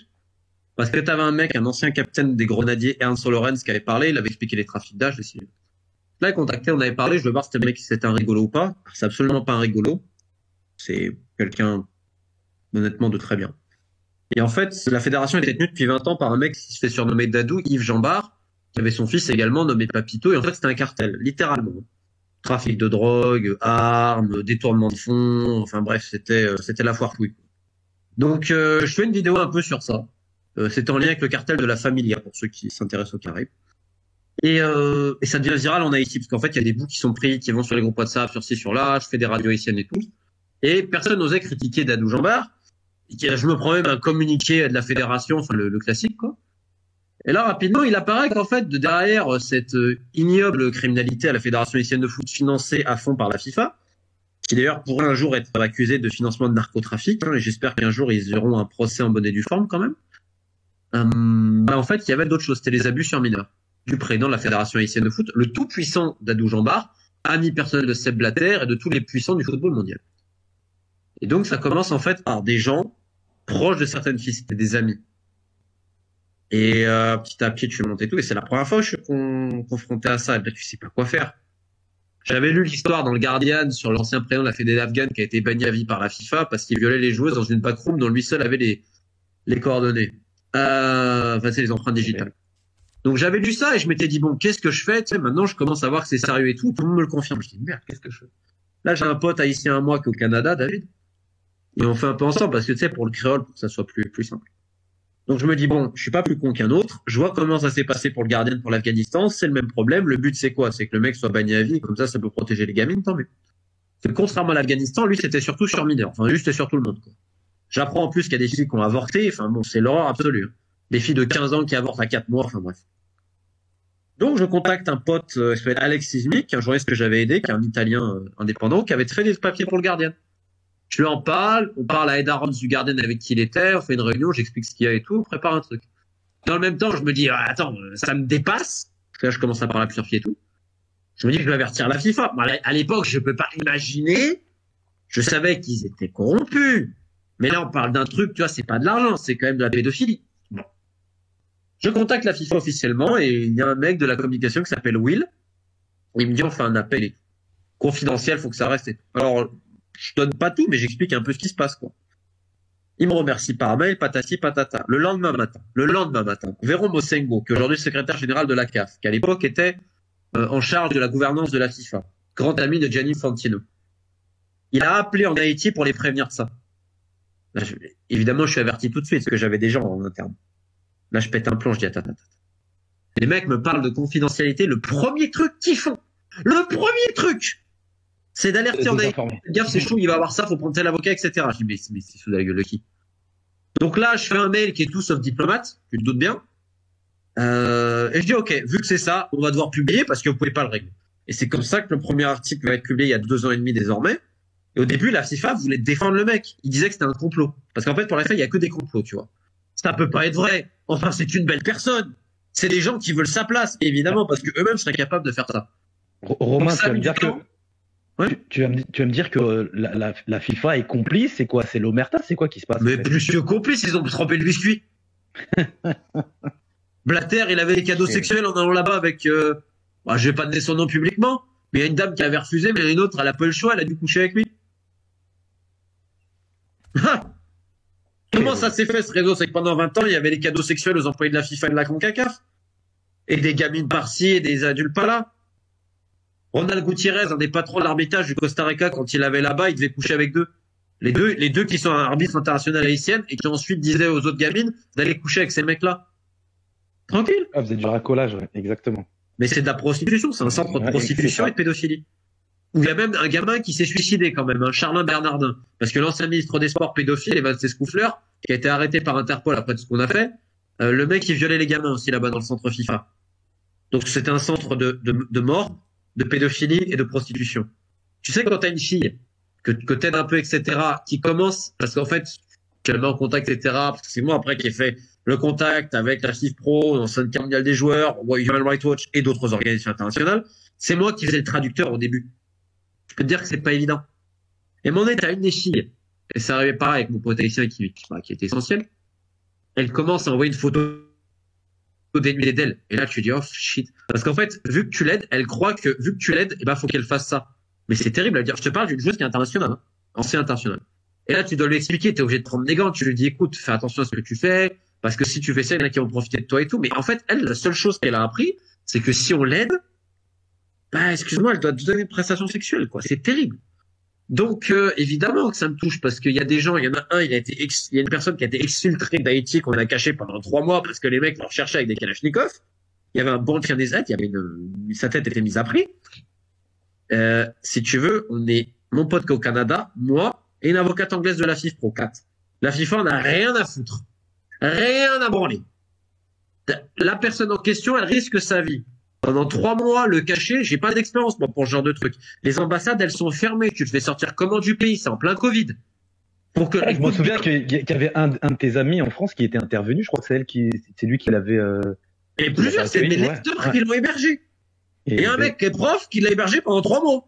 Parce que tu avais un mec, un ancien capitaine des Grenadiers, Ernst Lorenz, qui avait parlé, il avait expliqué les trafics d'âge. Là, il contacté, on avait parlé, je veux voir si c'était un rigolo ou pas. C'est absolument pas un rigolo. C'est quelqu'un, honnêtement, de très bien. Et en fait, la fédération était tenue depuis 20 ans par un mec qui se fait surnommer Dadou, Yves Jambard, qui avait son fils également nommé Papito. Et en fait, c'était un cartel, littéralement. Trafic de drogue, armes, détournement de fonds. Enfin bref, c'était la foire fouille. Donc, je fais une vidéo un peu sur ça. C'était en lien avec le cartel de la Familia, pour ceux qui s'intéressent aux Caraïbes. Et ça devient viral en Haïti, parce qu'en fait, il y a des bouts qui sont pris, qui vont sur les groupes WhatsApp, sur ci, sur là. Je fais des radios haïtiennes et tout. Et personne n'osait critiquer Dadou Jambard. Je me prends même un communiqué de la fédération, enfin le classique, quoi. Et là, rapidement, il apparaît qu'en fait, de derrière cette ignoble criminalité à la Fédération haïtienne de foot financée à fond par la FIFA, qui d'ailleurs pourrait un jour être accusée de financement de narcotrafic, hein, et j'espère qu'un jour ils auront un procès en bonne et due forme quand même. En fait, il y avait d'autres choses, c'était les abus sur mineurs du président de la Fédération haïtienne de foot, le tout puissant Dadou Jambard, ami personnel de Sepp Blatter et de tous les puissants du football mondial. Et donc, ça commence en fait par des gens proches de certaines filles, c'était des amis. Et petit à petit, tu montes et tout. Et c'est la première fois que je suis confronté à ça. Et là, tu sais pas quoi faire. J'avais lu l'histoire dans le Guardian sur l'ancien président de la Fédé afghane qui a été banni à vie par la FIFA parce qu'il violait les joueuses dans une backroom dont lui seul avait les coordonnées. Enfin, c'est les empreintes digitales. Donc, j'avais lu ça et je m'étais dit, bon, qu'est-ce que je fais? Tu sais, maintenant, je commence à voir que c'est sérieux et tout. Tout le monde me le confirme. Je dis, merde, qu'est-ce que je fais? Là, j'ai un pote haïtien à moi qui est au Canada, David. Et on fait un peu ensemble parce que, tu sais, pour le créole, pour que ça soit plus simple. Donc, je me dis, bon, je suis pas plus con qu'un autre. Je vois comment ça s'est passé pour le Guardian, pour l'Afghanistan. C'est le même problème. Le but, c'est quoi? C'est que le mec soit banni à vie. Comme ça peut protéger les gamines, tant mieux. C'est contrairement à l'Afghanistan, lui, c'était surtout sur mineurs. Enfin, lui, c'était sur tout le monde, quoi. J'apprends en plus qu'il y a des filles qui ont avorté. Enfin, bon, c'est l'horreur absolue. Des filles de 15 ans qui avortent à 4 mois. Enfin, bref. Donc, je contacte un pote, qui s'appelle Alex Sismic, un journaliste que j'avais aidé, qui est un Italien indépendant, qui avait fait des papiers pour le Guardian. Je lui en parle, on parle à Ed Aarons du Guardian avec qui il était, on fait une réunion, j'explique ce qu'il y a et tout, on prépare un truc. Dans le même temps, je me dis, attends, ça me dépasse, parce que là, je commence à parler plusieurs filles et tout. Je me dis que je vais avertir la FIFA. Bon, à l'époque, je peux pas imaginer, je savais qu'ils étaient corrompus. Mais là, on parle d'un truc, tu vois, c'est pas de l'argent, c'est quand même de la pédophilie. Bon. Je contacte la FIFA officiellement et il y a un mec de la communication qui s'appelle Will. Il me dit, on fait un appel et tout. Confidentiel, faut que ça reste. Alors, je donne pas tout, mais j'explique un peu ce qui se passe, quoi. Il me remercie par mail, patati patata. Le lendemain matin, Véron Mosengo, qui est aujourd'hui secrétaire général de la CAF, qui à l'époque était en charge de la gouvernance de la FIFA, grand ami de Gianni Infantino. Il a appelé en Haïti pour les prévenir de ça. Là, évidemment, je suis averti tout de suite, parce que j'avais des gens en interne. Là, je pète un plomb, je dis attends. Les mecs me parlent de confidentialité. Le premier truc qu'ils font, c'est d'alerter en Haïti. Gaffe, c'est chaud, il va avoir ça, faut prendre tel avocat, etc. Je dis, mais c'est sous la gueule de qui? Donc là, je fais un mail qui est tout sauf diplomate, tu te doutes bien. Et je dis, OK, vu que c'est ça, on va devoir publier parce que vous pouvez pas le régler. Et c'est comme ça que le premier article va être publié il y a 2 ans et demi désormais. Et au début, la FIFA voulait défendre le mec. Il disait que c'était un complot. Parce qu'en fait, pour la FIFA, il y a que des complots, tu vois. Ça peut pas être vrai. Enfin, c'est une belle personne. C'est des gens qui veulent sa place, évidemment, parce que eux-mêmes seraient capables de faire ça. Romain, tu vas me dire que ouais. Tu vas me dire que la FIFA est complice, c'est quoi? C'est l'omerta? C'est quoi qui se passe? Mais plus que complice, ils ont trempé le biscuit. Blatter, il avait des cadeaux sexuels en allant là-bas avec... je vais pas donner son nom publiquement, mais il y a une dame qui avait refusé, mais une autre, elle a pas eu le choix, elle a dû coucher avec lui. Comment ça s'est fait, ce réseau? C'est que pendant 20 ans, il y avait les cadeaux sexuels aux employés de la FIFA et de la CONCACAF. Et des gamines par-ci et des adultes par-là. Ronald Gutiérrez, un des patrons de l'arbitrage du Costa Rica, quand il avait là-bas, il devait coucher avec deux. Les deux qui sont arbitres internationaux haïtiennes et qui ensuite disaient aux autres gamines d'aller coucher avec ces mecs-là. Tranquille. Ah, vous êtes du racolage, ouais, exactement. Mais c'est de la prostitution, c'est un centre de prostitution et de pédophilie. Où il y a même un gamin qui s'est suicidé quand même, un Charlin Bernardin. Parce que l'ancien ministre des Sports pédophile, Evan Sescoufleur, qui a été arrêté par Interpol après tout ce qu'on a fait, le mec il violait les gamins aussi là-bas dans le centre FIFA. Donc c'était un centre de mort, de pédophilie et de prostitution. Tu sais, quand t'as une fille que t'aides un peu, etc., qui commence, parce qu'en fait, tu la mets en contact, etc., parce que c'est moi après qui ai fait le contact avec la FIFPro, l'ancienne mondiale des joueurs, Human Rights Watch et d'autres organisations internationales, c'est moi qui faisais le traducteur au début. Je peux te dire que c'est pas évident. Et m'en est à une des filles, et ça arrivait pareil avec mon pote haïtien qui était essentiel. elle commence à envoyer une photo dénudée d'elle. Et là, tu dis, oh shit. Parce qu'en fait, vu que tu l'aides, elle croit que vu que tu l'aides, eh ben, faut qu'elle fasse ça. Mais c'est terrible à dire. Je te parle d'une joueuse qui est internationale, hein. Ancienne internationale. Et là, tu dois lui expliquer, t'es obligé de prendre des gants. Tu lui dis, écoute, fais attention à ce que tu fais. Parce que si tu fais ça, il y en a qui vont profiter de toi et tout. Mais en fait, elle, la seule chose qu'elle a appris, c'est que si on l'aide, bah, excuse-moi, elle doit te donner une prestation sexuelle, quoi. C'est terrible. Donc, évidemment que ça me touche parce qu'il y a des gens, il y en a un, il y a une personne qui a été exfiltrée d'Haïti qu'on a caché pendant 3 mois parce que les mecs leur cherchaient avec des kalachnikovs. Il y avait un bon de des aides, il y avait sa tête était mise à prix. Si tu veux, on est mon pote qui est au Canada, moi et une avocate anglaise de la FIFA Pro 4. La FIFA n'a rien à foutre. Rien à branler. La personne en question, elle risque sa vie. Pendant 3 mois, le cacher, j'ai pas d'expérience, moi, pour ce genre de truc. Les ambassades, elles sont fermées. Tu te fais sortir comment du pays? C'est en plein Covid. Pour que, je me souviens qu'il y avait un de tes amis en France qui était intervenu. Je crois que c'est lui qui l'avait, et plusieurs, c'est des lecteurs qui l'ont hébergé. Et un mec qui est prof qui l'a hébergé pendant 3 mois.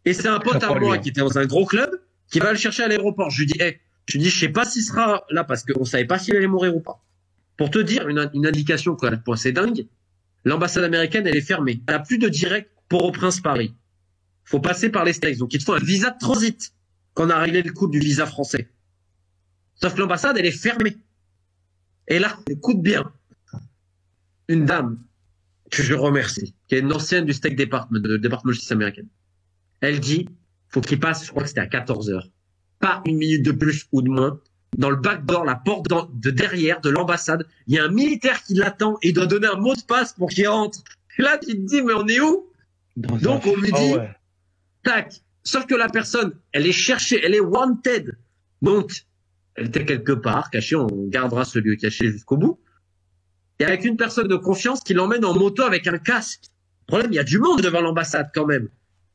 Et c'est un pote à moi qui était dans un gros club qui va le chercher à l'aéroport. Je lui dis, je sais pas s'il sera là parce qu'on savait pas s'il allait mourir ou pas. Pour te dire une indication, quoi, c'est dingue. L'ambassade américaine, elle est fermée. Elle n'a plus de direct Port-au-Prince Paris. Faut passer par les States. Donc, il te faut un visa de transit quand on a réglé le coût du visa français. Sauf que l'ambassade, elle est fermée. Et là, écoute bien. Une dame que je remercie, qui est une ancienne du State Department, de département de justice américaine. Elle dit, faut qu'il passe, je crois que c'était à 14 heures. Pas une minute de plus ou de moins. Dans le backdoor, la porte de derrière de l'ambassade, il y a un militaire qui l'attend et il doit donner un mot de passe pour qu'il rentre. Et là, tu te dis, mais on est où? Donc, on lui dit, tac. Sauf que la personne, elle est cherchée, elle est wanted. Donc, elle était quelque part, cachée, on gardera ce lieu caché jusqu'au bout. Et avec une personne de confiance qui l'emmène en moto avec un casque. Le problème, il y a du monde devant l'ambassade quand même.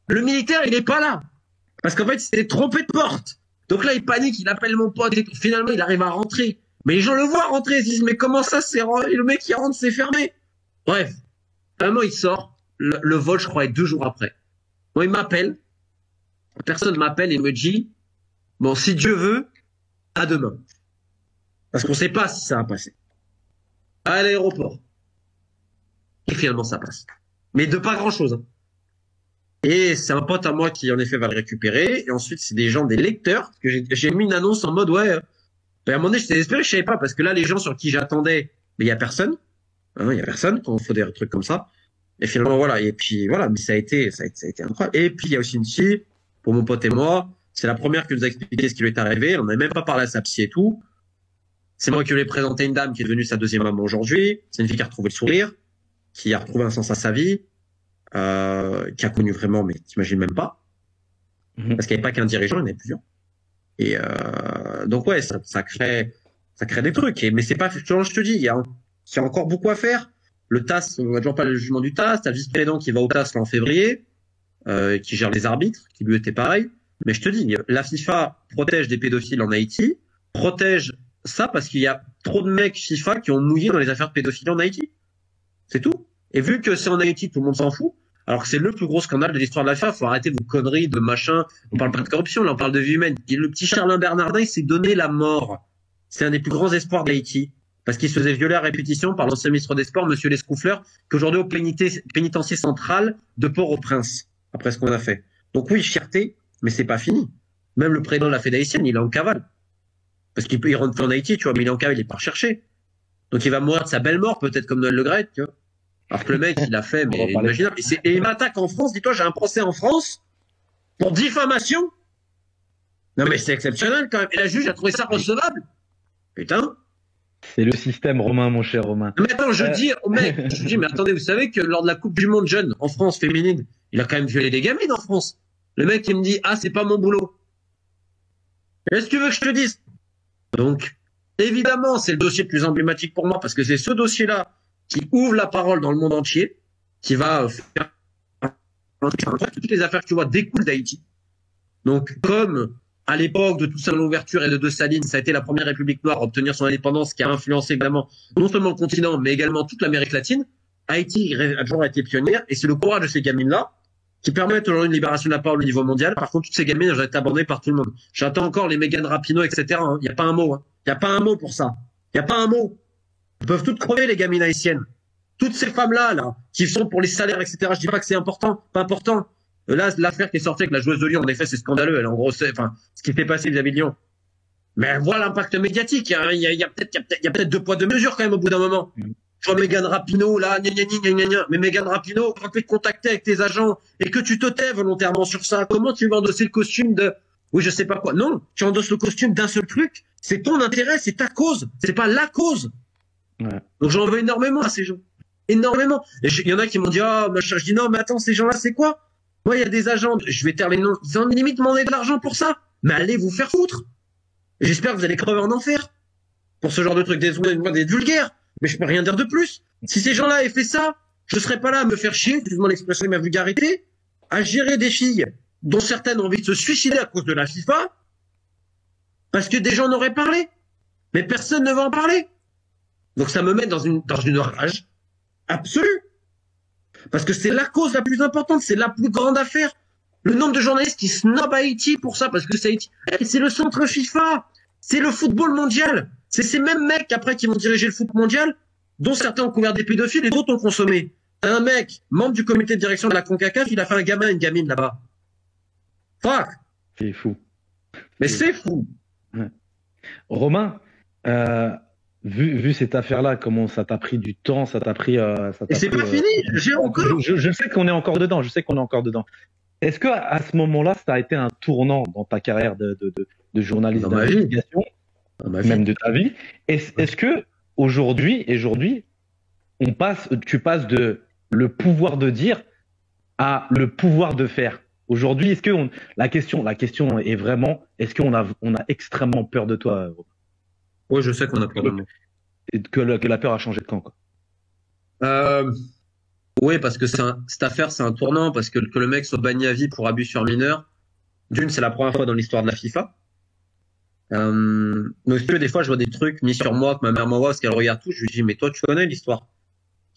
Le militaire, il est pas là. Parce qu'en fait, il s'était trompé de porte. Donc là, il panique, il appelle mon pote et tout. Finalement, il arrive à rentrer. Mais les gens le voient rentrer, ils se disent, mais comment ça, le mec qui rentre, c'est fermé. Bref. Finalement, il sort. Le vol, je crois, est 2 jours après. Bon, il m'appelle. La personne m'appelle et me dit, bon, si Dieu veut, à demain. Parce qu'on sait pas si ça va passer. À l'aéroport. Et finalement, ça passe. Mais de pas grand chose, hein. Et c'est un pote à moi qui, en effet, va le récupérer. Et ensuite, c'est des gens, des lecteurs. Que j'ai mis une annonce en mode, ouais. Et à un moment donné, j'étais désespéré, je savais pas. Parce que là, les gens sur qui j'attendais, mais il y a personne. Hein, il y a personne quand on fait des trucs comme ça. Et finalement, voilà. Et puis, voilà. Mais ça a été incroyable. Et puis, il y a aussi une fille, pour mon pote et moi. C'est la première qui nous a expliqué ce qui lui est arrivé. On n'avait même pas parlé à sa psy et tout. C'est moi qui lui ai présenté une dame qui est devenue sa deuxième maman aujourd'hui. C'est une fille qui a retrouvé le sourire, qui a retrouvé un sens à sa vie. Qui a connu vraiment, mais t'imagines même pas. Parce qu'il n'y avait pas qu'un dirigeant, il y en avait plusieurs. Et donc ouais, ça crée des trucs. Mais c'est pas, je te dis, il y a encore beaucoup à faire. Le TAS, on n'a toujours pas le jugement du TAS. T'as le vice-président qui va au TAS là en février, qui gère les arbitres, qui lui était pareil. Mais je te dis, la FIFA protège des pédophiles en Haïti, protège ça parce qu'il y a trop de mecs FIFA qui ont mouillé dans les affaires de pédophilie en Haïti. C'est tout. Et vu que c'est en Haïti, tout le monde s'en fout, alors que c'est le plus gros scandale de l'histoire de la FIFA, faut arrêter vos conneries de machin. On parle pas de corruption, là, on parle de vie humaine. Et le petit Charlin Bernardin, il s'est donné la mort. C'est un des plus grands espoirs d'Haïti. Parce qu'il se faisait violer à répétition par l'ancien ministre des Sports, monsieur Lescoufleur, qu'aujourd'hui au pénitencier central de Port-au-Prince, après ce qu'on a fait. Donc oui, fierté, mais c'est pas fini. Même le président de la Fédération haïtienne, il est en cavale. Parce qu'il rentre plus en Haïti, tu vois, mais il est en cavale, il est pas recherché. Donc il va mourir de sa belle mort, peut-être comme Noël Le Graët, tu vois. Alors que le mec, il a fait, mais imaginable. Et il m'attaque en France, dis-toi, j'ai un procès en France pour diffamation. Non mais c'est exceptionnel quand même. Et la juge a trouvé ça recevable. Putain. C'est le système romain, mon cher Romain. Mais attends, je dis au mec, mais attendez, vous savez que lors de la Coupe du Monde jeune en France féminine, il a quand même violé des gamines en France. Le mec, il me dit, ah, c'est pas mon boulot. Est-ce que tu veux que je te dise? Donc, évidemment, c'est le dossier le plus emblématique pour moi parce que c'est ce dossier-là qui ouvre la parole dans le monde entier, qui va faire toutes les affaires que tu vois découlent d'Haïti. Donc, comme à l'époque de Toussaint Louverture et de Dessalines, ça a été la première république noire à obtenir son indépendance, qui a influencé également non seulement le continent, mais également toute l'Amérique latine, Haïti a toujours été pionnière, et c'est le courage de ces gamines-là qui permettent aujourd'hui une libération de la parole au niveau mondial. Par contre, toutes ces gamines ont été abandonnées par tout le monde. J'attends encore les Mégane Rapinoe, etc. Il n'y a pas un mot. Il n'y a pas un mot pour ça. Il n'y a pas un mot. Elles peuvent toutes crever, les gamines haïtiennes. Toutes ces femmes-là, là, qui sont pour les salaires, etc. Je dis pas que c'est important, pas important. Là, l'affaire qui est sortie avec la joueuse de Lyon, en effet, c'est scandaleux. Elle, en gros, enfin, ce qui s'est passé vis-à-vis de Lyon. Mais voilà l'impact médiatique. Il y a peut-être deux poids, deux mesures quand même au bout d'un moment. Je vois Mégane Rapinoe, là, gna gna gna gna gna. Mais Mégane Rapinoe, quand tu es contacté avec tes agents et que tu te tais volontairement sur ça, comment tu vas endosser le costume de, oui, je sais pas quoi. Non, tu endosses le costume d'un seul truc. C'est ton intérêt, c'est ta cause. C'est pas la cause. Ouais. Donc j'en veux énormément à ces gens. Énormément. Et il y en a qui m'ont dit, ah, machin. Je dis, non, mais attends, ces gens-là, c'est quoi? Moi, il y a des agents, je vais taire les noms. Ils ont limite demandé de l'argent pour ça. Mais allez vous faire foutre. Et j'espère que vous allez crever en enfer. Pour ce genre de truc, des vulgaires. Mais je peux rien dire de plus. Si ces gens-là avaient fait ça, je serais pas là à me faire chier, excuse-moi l'expression de ma vulgarité, à gérer des filles dont certaines ont envie de se suicider à cause de la FIFA, parce que des gens n'auraient parlé. Mais personne ne va en parler. Donc ça me met dans une rage absolue. Parce que c'est la cause la plus importante, c'est la plus grande affaire. Le nombre de journalistes qui snobent Haïti pour ça, parce que c'est Haïti. C'est le centre FIFA. C'est le football mondial. C'est ces mêmes mecs après qui vont diriger le foot mondial, dont certains ont couvert des pédophiles et d'autres ont consommé. Un mec, membre du comité de direction de la CONCACAF, il a fait un gamin, une gamine là-bas. Fuck. C'est fou. Mais c'est fou. Ouais. Romain, vu cette affaire-là, comment ça t'a pris du temps, ça t'a pris. Et c'est pas fini, j'ai encore. Je sais qu'on est encore dedans, Est-ce que à ce moment-là, ça a été un tournant dans ta carrière de journaliste d'investigation, même de ta vie? Est-ce que aujourd'hui, tu passes de le pouvoir de dire à le pouvoir de faire? Aujourd'hui, la question est vraiment, est-ce qu'on a extrêmement peur de toi? Oui, je sais qu'on a peur de moi. Et que la peur a changé de camp, quoi. Oui, parce que cette affaire, c'est un tournant, parce que le mec soit banni à vie pour abus sur mineur, d'une, c'est la première fois dans l'histoire de la FIFA. Mais des fois, je vois des trucs mis sur moi que ma mère m'envoie parce qu'elle regarde tout. Je lui dis, mais toi, tu connais l'histoire.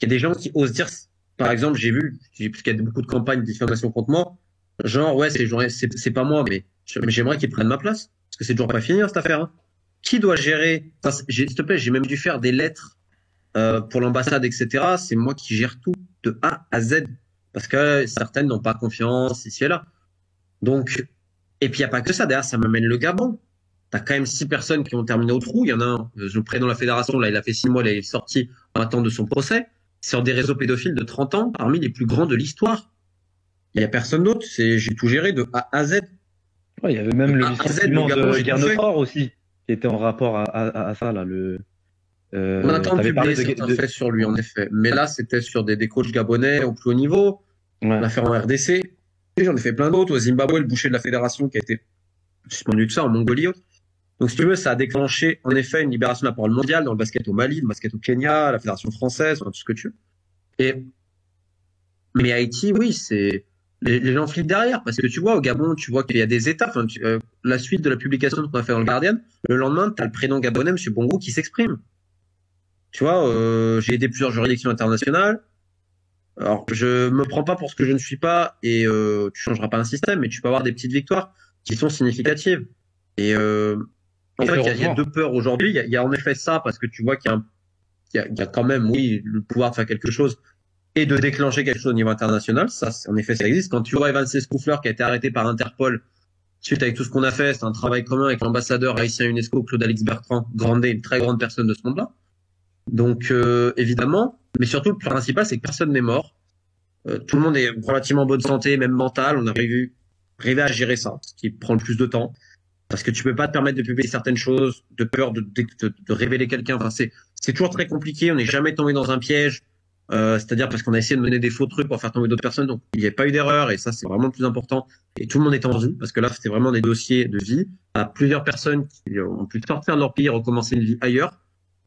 Il y a des gens qui osent dire, par exemple, j'ai vu, parce qu'il y a beaucoup de campagnes de diffamation contre moi, genre, ouais, c'est pas moi, mais j'aimerais qu'ils prennent ma place. Parce que c'est toujours pas fini, cette affaire, hein. Qui doit gérer, s'il te plaît, j'ai même dû faire des lettres, pour l'ambassade, etc. C'est moi qui gère tout, de A à Z. Parce que certaines n'ont pas confiance, ici et là. Donc, et puis il n'y a pas que ça, derrière, ça m'amène le Gabon. T'as quand même 6 personnes qui ont terminé au trou. Il y en a un, le président de la fédération, là, il a fait 6 mois, il est sorti en attente de son procès. Sur des réseaux pédophiles de 30 ans, parmi les plus grands de l'histoire. Il n'y a personne d'autre. J'ai tout géré de A à Z. Ouais, il y avait même le licenciement de Guernefort aussi, qui était en rapport à ça, là, on attend de publier certains faits sur lui, en effet. Mais là, c'était sur des coachs gabonais au plus haut niveau. Ouais. L'affaire en RDC. Et j'en ai fait plein d'autres. Au Zimbabwe, le boucher de la fédération qui a été suspendu de ça, en Mongolie. Donc, si tu veux, ça a déclenché, en effet, une libération de la parole mondiale dans le basket au Mali, le basket au Kenya, la fédération française, tout ce que tu veux. Mais Haïti, oui, c'est, les gens flippent derrière, parce que tu vois, au Gabon, tu vois qu'il y a des états, la suite de la publication qu'on a fait dans le Guardian, le lendemain, t'as le prénom gabonais, M. Bongo, qui s'exprime. Tu vois, j'ai aidé plusieurs juridictions internationales. Alors, je me prends pas pour ce que je ne suis pas, et tu changeras pas un système, mais tu peux avoir des petites victoires qui sont significatives. Et en fait, il y a deux peurs aujourd'hui. Il y a en effet ça, parce que tu vois qu'il y a quand même, oui, le pouvoir de faire quelque chose et de déclencher quelque chose au niveau international. Ça, en effet, ça existe. Quand tu vois Evan Sescoufler qui a été arrêté par Interpol suite avec tout ce qu'on a fait, c'est un travail commun avec l'ambassadeur haïtien UNESCO, Claude-Alix Bertrand, Grandet, une très grande personne de ce monde-là. Donc, évidemment, mais surtout, le principal, c'est que personne n'est mort. Tout le monde est relativement en bonne santé, même mentale. On a arrivé à gérer ça, ce qui prend le plus de temps. Parce que tu peux pas te permettre de publier certaines choses, de peur de révéler quelqu'un. Enfin, c'est toujours très compliqué. On n'est jamais tombé dans un piège. C'est-à-dire parce qu'on a essayé de mener des faux trucs pour faire tomber d'autres personnes. Donc, il n'y a pas eu d'erreur. Et ça, c'est vraiment le plus important. Et tout le monde est en vie. Parce que là, c'était vraiment des dossiers de vie. À plusieurs personnes qui ont pu sortir de leur pays et recommencer une vie ailleurs.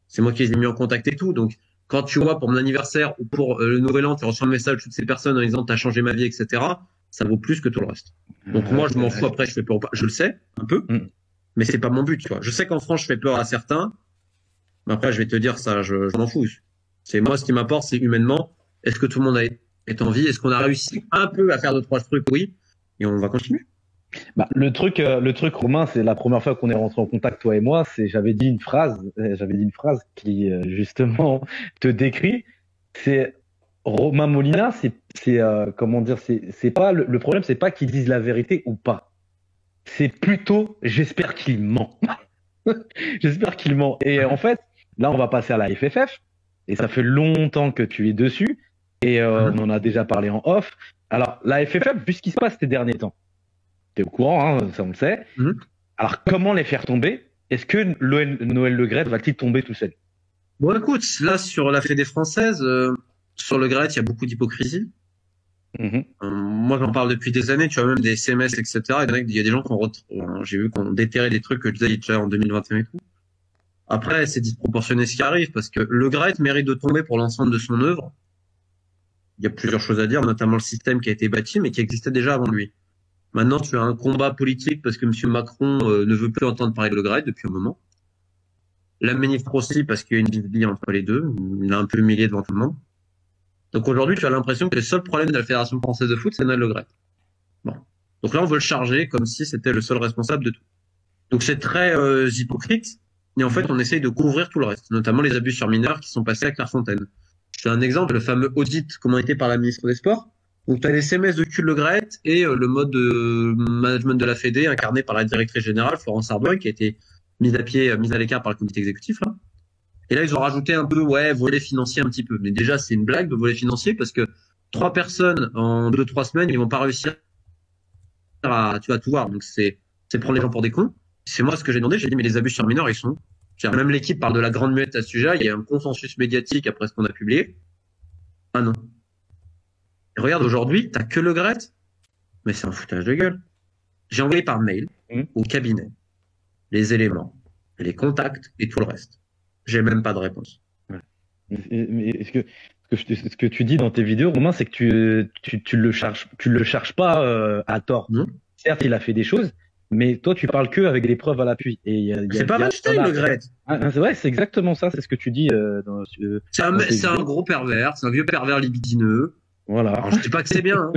C'est moi qui les ai mis en contact et tout. Donc, quand tu vois pour mon anniversaire ou pour le nouvel an, tu reçois un message de toutes ces personnes en disant t'as changé ma vie, etc. Ça vaut plus que tout le reste. Donc moi, je m'en fous. Après, je fais peur ou pas. Je le sais, un peu. Mais c'est pas mon but, tu vois. Je sais qu'en France, je fais peur à certains. Mais après, je vais te dire ça, je m'en fous. C'est moi, ce qui m'apporte, c'est humainement. Est-ce que tout le monde est en vie? Est-ce qu'on a réussi un peu à faire 2-3 trucs? Oui. Et on va continuer. Bah, le truc, Romain, c'est la première fois qu'on est rentré en contact, toi et moi, j'avais dit une phrase qui, justement, te décrit. C'est Romain Molina, comment dire, c'est pas, le problème, c'est pas qu'il dise la vérité ou pas. C'est plutôt, j'espère qu'il ment. J'espère qu'il ment. Et en fait, là, on va passer à la FFF. Et ça fait longtemps que tu es dessus. Et on en a déjà parlé en off. Alors, la FFF, vu ce qui se passe ces derniers temps, t'es au courant, hein, ça on le sait. Alors, comment les faire tomber? Est-ce que Noël Le Graët va-t-il tomber tout seul? Bon, écoute, là, sur la Fédé française, sur Le Graët, il y a beaucoup d'hypocrisie. Moi, j'en parle depuis des années, tu vois, même des SMS, etc. Il y a des gens j'ai vu qu'on déterrait des trucs que je disais déjà en 2021 et tout. Après, c'est disproportionné ce qui arrive, parce que Le Graët mérite de tomber pour l'ensemble de son œuvre. Il y a plusieurs choses à dire, notamment le système qui a été bâti, mais qui existait déjà avant lui. Maintenant, tu as un combat politique parce que M. Macron ne veut plus entendre parler de Le Graët depuis un moment. La ministre aussi parce qu'il y a une division entre les deux. Il a un peu humilié devant tout le monde. Donc aujourd'hui, tu as l'impression que le seul problème de la Fédération française de foot, c'est Noël Le Graët. Bon. Donc là, on veut le charger comme si c'était le seul responsable de tout. Donc c'est très hypocrite. Et en fait, on essaye de couvrir tout le reste, notamment les abus sur mineurs qui sont passés à Clairefontaine. Je fais un exemple, le fameux audit commandité par la ministre des Sports. Donc, tu as les SMS de Cul Le Graët et le mode de management de la Fédé incarné par la directrice générale, Florence Arboin, qui a été mise à l'écart par le comité exécutif, là. Et là, ils ont rajouté un peu, volet financier un petit peu. Mais déjà, c'est une blague de volet financier parce que 3 personnes en 2-3 semaines, ils vont pas réussir à tout voir. Donc, c'est prendre les gens pour des cons. C'est moi ce que j'ai demandé. J'ai dit, mais les abus sur mineurs, ils sont. Même l'équipe parle de la grande muette à ce sujet. Il y a un consensus médiatique après ce qu'on a publié. Ah non. Et regarde, aujourd'hui, t'as que Le Graët. Mais c'est un foutage de gueule. J'ai envoyé par mail au cabinet les éléments, les contacts et tout le reste. J'ai même pas de réponse. Mais ce que tu dis dans tes vidéos, Romain, c'est que tu le charges pas à tort. Certes, il a fait des choses, mais toi, tu parles que avec des preuves à l'appui. C'est pas Weinstein, Le Graët. Ouais, c'est exactement ça. C'est ce que tu dis. C'est un gros pervers, c'est un vieux pervers libidineux. Voilà. Alors, je dis pas que c'est bien, hein,